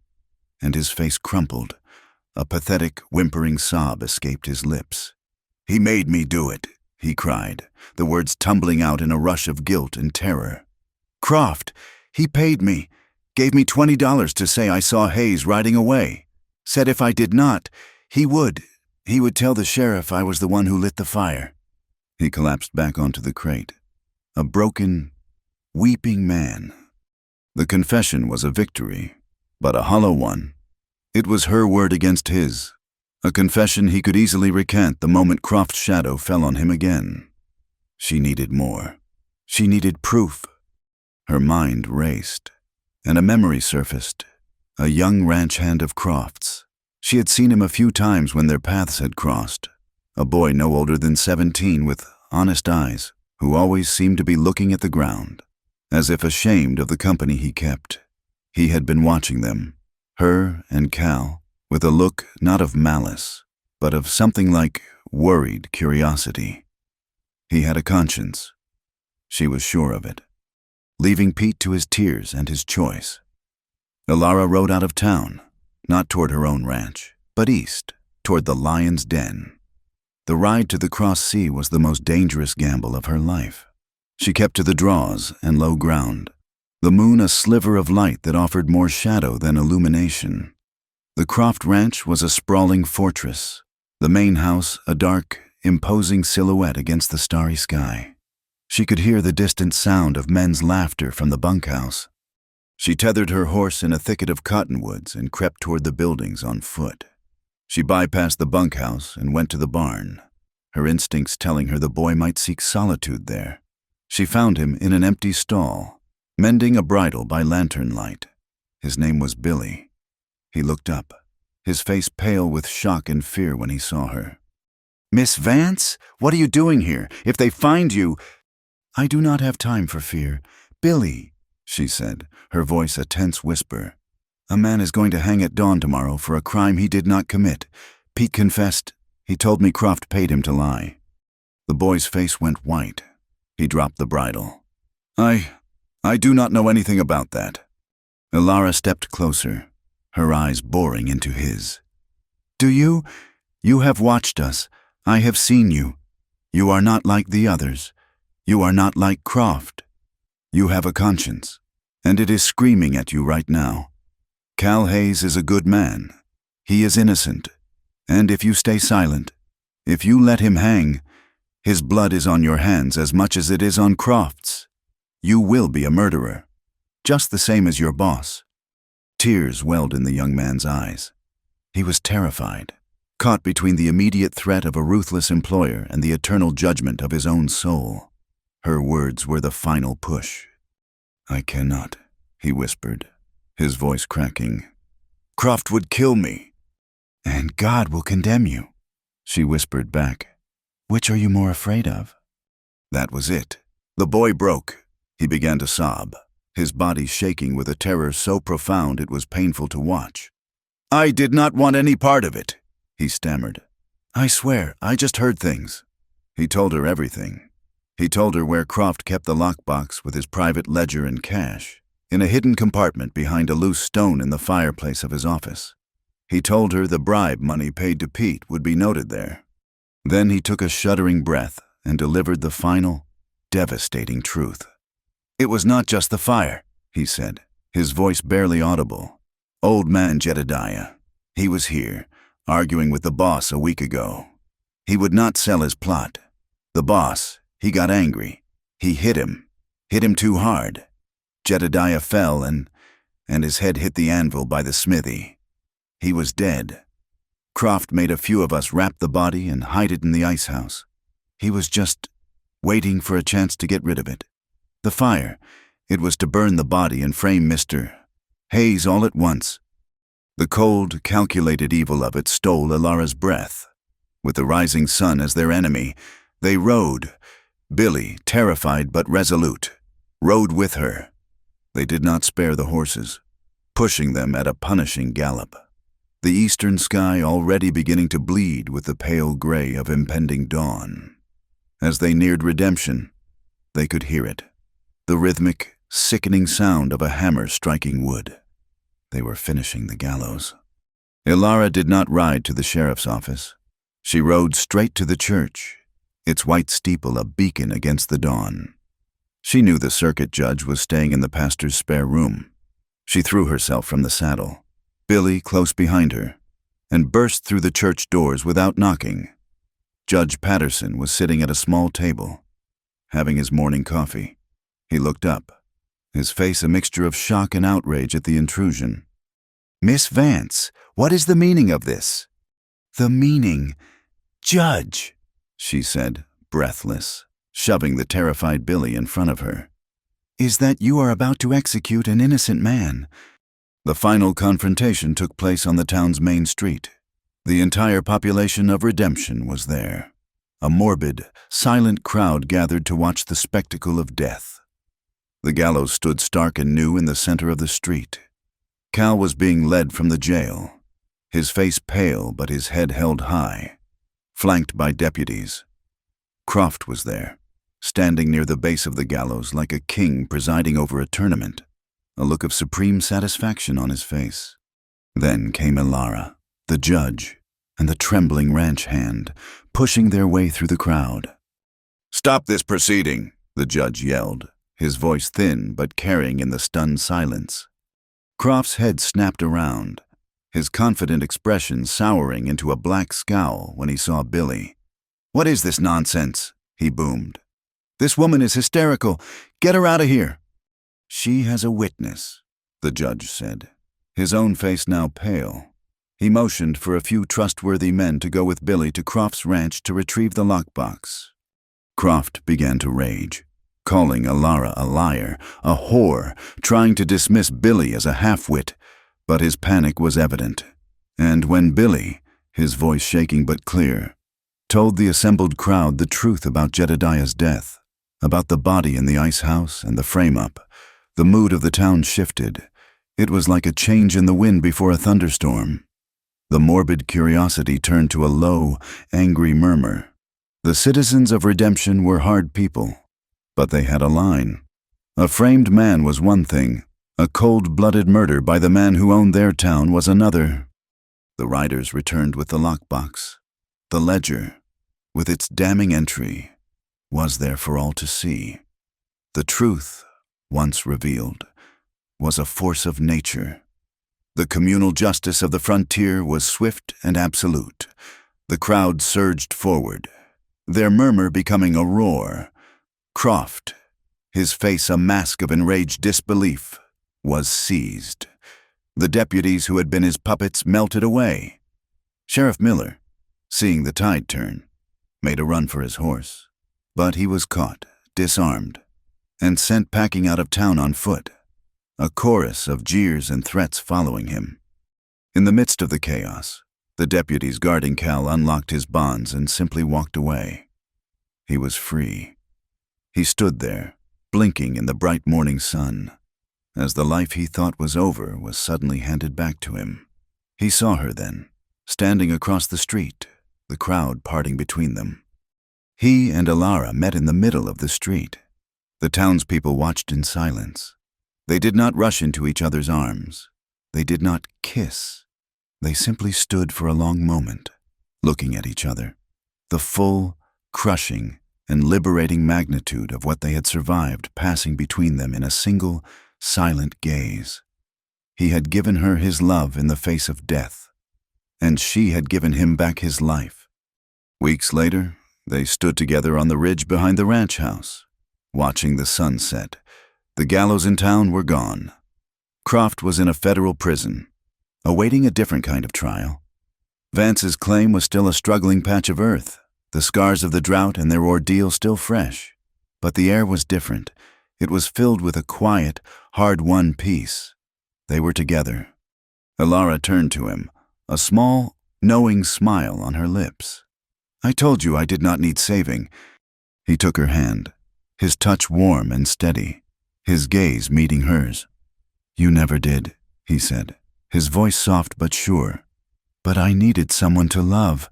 and his face crumpled. A pathetic, whimpering sob escaped his lips. "He made me do it," he cried, the words tumbling out in a rush of guilt and terror. "Croft, he paid me, gave me $20 to say I saw Hayes riding away. Said if I did not, he would tell the sheriff I was the one who lit the fire." He collapsed back onto the crate, a broken, weeping man. The confession was a victory, but a hollow one. It was her word against his, a confession he could easily recant the moment Croft's shadow fell on him again. She needed more. She needed proof. Her mind raced, and a memory surfaced. A young ranch hand of Croft's. She had seen him a few times when their paths had crossed. A boy no older than 17 with honest eyes, who always seemed to be looking at the ground, as if ashamed of the company he kept. He had been watching them, her and Cal, with a look not of malice, but of something like worried curiosity. He had a conscience. She was sure of it. Leaving Pete to his tears and his choice, Ilara rode out of town, not toward her own ranch, but east, toward the Lion's Den. The ride to the Cross Sea was the most dangerous gamble of her life. She kept to the draws and low ground, the moon a sliver of light that offered more shadow than illumination. The Croft Ranch was a sprawling fortress, the main house a dark, imposing silhouette against the starry sky. She could hear the distant sound of men's laughter from the bunkhouse. She tethered her horse in a thicket of cottonwoods and crept toward the buildings on foot. She bypassed the bunkhouse and went to the barn, her instincts telling her the boy might seek solitude there. She found him in an empty stall, mending a bridle by lantern light. His name was Billy. He looked up, his face pale with shock and fear when he saw her. "Miss Vance, what are you doing here? If they find you—" "I do not have time for fear. Billy," she said, her voice a tense whisper. "A man is going to hang at dawn tomorrow for a crime he did not commit. Pete confessed. He told me Croft paid him to lie." The boy's face went white. He dropped the bridle. I do not know anything about that." Ilara stepped closer, her eyes boring into his. "Do you? You have watched us. I have seen you. You are not like the others. You are not like Croft. You have a conscience, and it is screaming at you right now. Cal Hayes is a good man. He is innocent, and if you stay silent, if you let him hang, his blood is on your hands as much as it is on Croft's. You will be a murderer, just the same as your boss." Tears welled in the young man's eyes. He was terrified, caught between the immediate threat of a ruthless employer and the eternal judgment of his own soul. Her words were the final push. "I cannot," he whispered, his voice cracking. "Croft would kill me." "And God will condemn you," she whispered back. "Which are you more afraid of?" That was it. The boy broke. He began to sob, his body shaking with a terror so profound it was painful to watch. "I did not want any part of it," he stammered. "I swear, I just heard things." He told her everything. He told her where Croft kept the lockbox with his private ledger and cash, in a hidden compartment behind a loose stone in the fireplace of his office. He told her the bribe money paid to Pete would be noted there. Then he took a shuddering breath and delivered the final, devastating truth. "It was not just the fire," he said, his voice barely audible. "Old man Jedediah. He was here, arguing with the boss a week ago. He would not sell his plot. The boss, he got angry. He hit him too hard. Jedediah fell and his head hit the anvil by the smithy. He was dead. Croft made a few of us wrap the body and hide it in the ice house. He was just waiting for a chance to get rid of it. The fire, it was to burn the body and frame Mr. Hayes all at once." The cold, calculated evil of it stole Ilara's breath. With the rising sun as their enemy, they rode. Billy, terrified but resolute, rode with her. They did not spare the horses, pushing them at a punishing gallop. The eastern sky already beginning to bleed with the pale gray of impending dawn. As they neared redemption, they could hear it, the rhythmic, sickening sound of a hammer striking wood. They were finishing the gallows. Ilara did not ride to the sheriff's office. She rode straight to the church, its white steeple a beacon against the dawn. She knew the circuit judge was staying in the pastor's spare room. She threw herself from the saddle, Billy close behind her, and burst through the church doors without knocking. Judge Patterson was sitting at a small table, having his morning coffee. He looked up, his face a mixture of shock and outrage at the intrusion. "Miss Vance, what is the meaning of this?" "The meaning? Judge," she said, breathless. shoving the terrified Billy in front of her, "is that you are about to execute an innocent man." The final confrontation took place on the town's main street. The entire population of Redemption was there. A morbid, silent crowd gathered to watch the spectacle of death. The gallows stood stark and new in the center of the street. Cal was being led from the jail, his face pale but his head held high, flanked by deputies. Croft was there, standing near the base of the gallows like a king presiding over a tournament, a look of supreme satisfaction on his face. Then came Elara, the judge, and the trembling ranch hand, pushing their way through the crowd. "Stop this proceeding," the judge yelled, his voice thin but carrying in the stunned silence. Croft's head snapped around, his confident expression souring into a black scowl when he saw Billy. "What is this nonsense?" he boomed. "This woman is hysterical. Get her out of here." "She has a witness," the judge said, his own face now pale. He motioned for a few trustworthy men to go with Billy to Croft's ranch to retrieve the lockbox. Croft began to rage, calling Elara a liar, a whore, trying to dismiss Billy as a half-wit, but his panic was evident. And when Billy, his voice shaking but clear, told the assembled crowd the truth about Jedediah's death, about the body in the ice house and the frame-up, the mood of the town shifted. It was like a change in the wind before a thunderstorm. The morbid curiosity turned to a low, angry murmur. The citizens of Redemption were hard people, but they had a line. A framed man was one thing, a cold-blooded murder by the man who owned their town was another. The riders returned with the lockbox. The ledger, with its damning entry, was there for all to see. The truth, once revealed, was a force of nature. The communal justice of the frontier was swift and absolute. The crowd surged forward, their murmur becoming a roar. Croft, his face a mask of enraged disbelief, was seized. The deputies who had been his puppets melted away. Sheriff Miller, seeing the tide turn, made a run for his horse, but he was caught, disarmed, and sent packing out of town on foot, a chorus of jeers and threats following him. In the midst of the chaos, the deputies guarding Cal unlocked his bonds and simply walked away. He was free. He stood there, blinking in the bright morning sun, as the life he thought was over was suddenly handed back to him. He saw her then, standing across the street, the crowd parting between them. He and Elara met in the middle of the street. The townspeople watched in silence. They did not rush into each other's arms. They did not kiss. They simply stood for a long moment, looking at each other. The full, crushing, and liberating magnitude of what they had survived passing between them in a single, silent gaze. He had given her his love in the face of death, and she had given him back his life. Weeks later, they stood together on the ridge behind the ranch house, watching the sun set. The gallows in town were gone. Croft was in a federal prison, awaiting a different kind of trial. Vance's claim was still a struggling patch of earth, the scars of the drought and their ordeal still fresh. But the air was different. It was filled with a quiet, hard-won peace. They were together. Elara turned to him, a small, knowing smile on her lips. "I told you I did not need saving." He took her hand, his touch warm and steady, his gaze meeting hers. "You never did," he said, his voice soft but sure. "But I needed someone to love."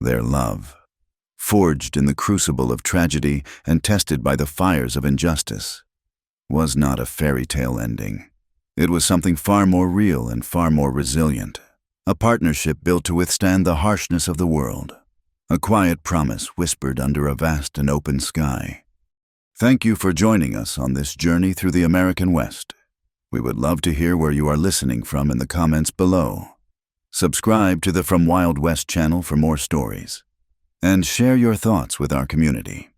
Their love, forged in the crucible of tragedy and tested by the fires of injustice, was not a fairy tale ending. It was something far more real and far more resilient, a partnership built to withstand the harshness of the world, a quiet promise whispered under a vast and open sky. Thank you for joining us on this journey through the American West. We would love to hear where you are listening from in the comments below. Subscribe to the From Wild West channel for more stories, and share your thoughts with our community.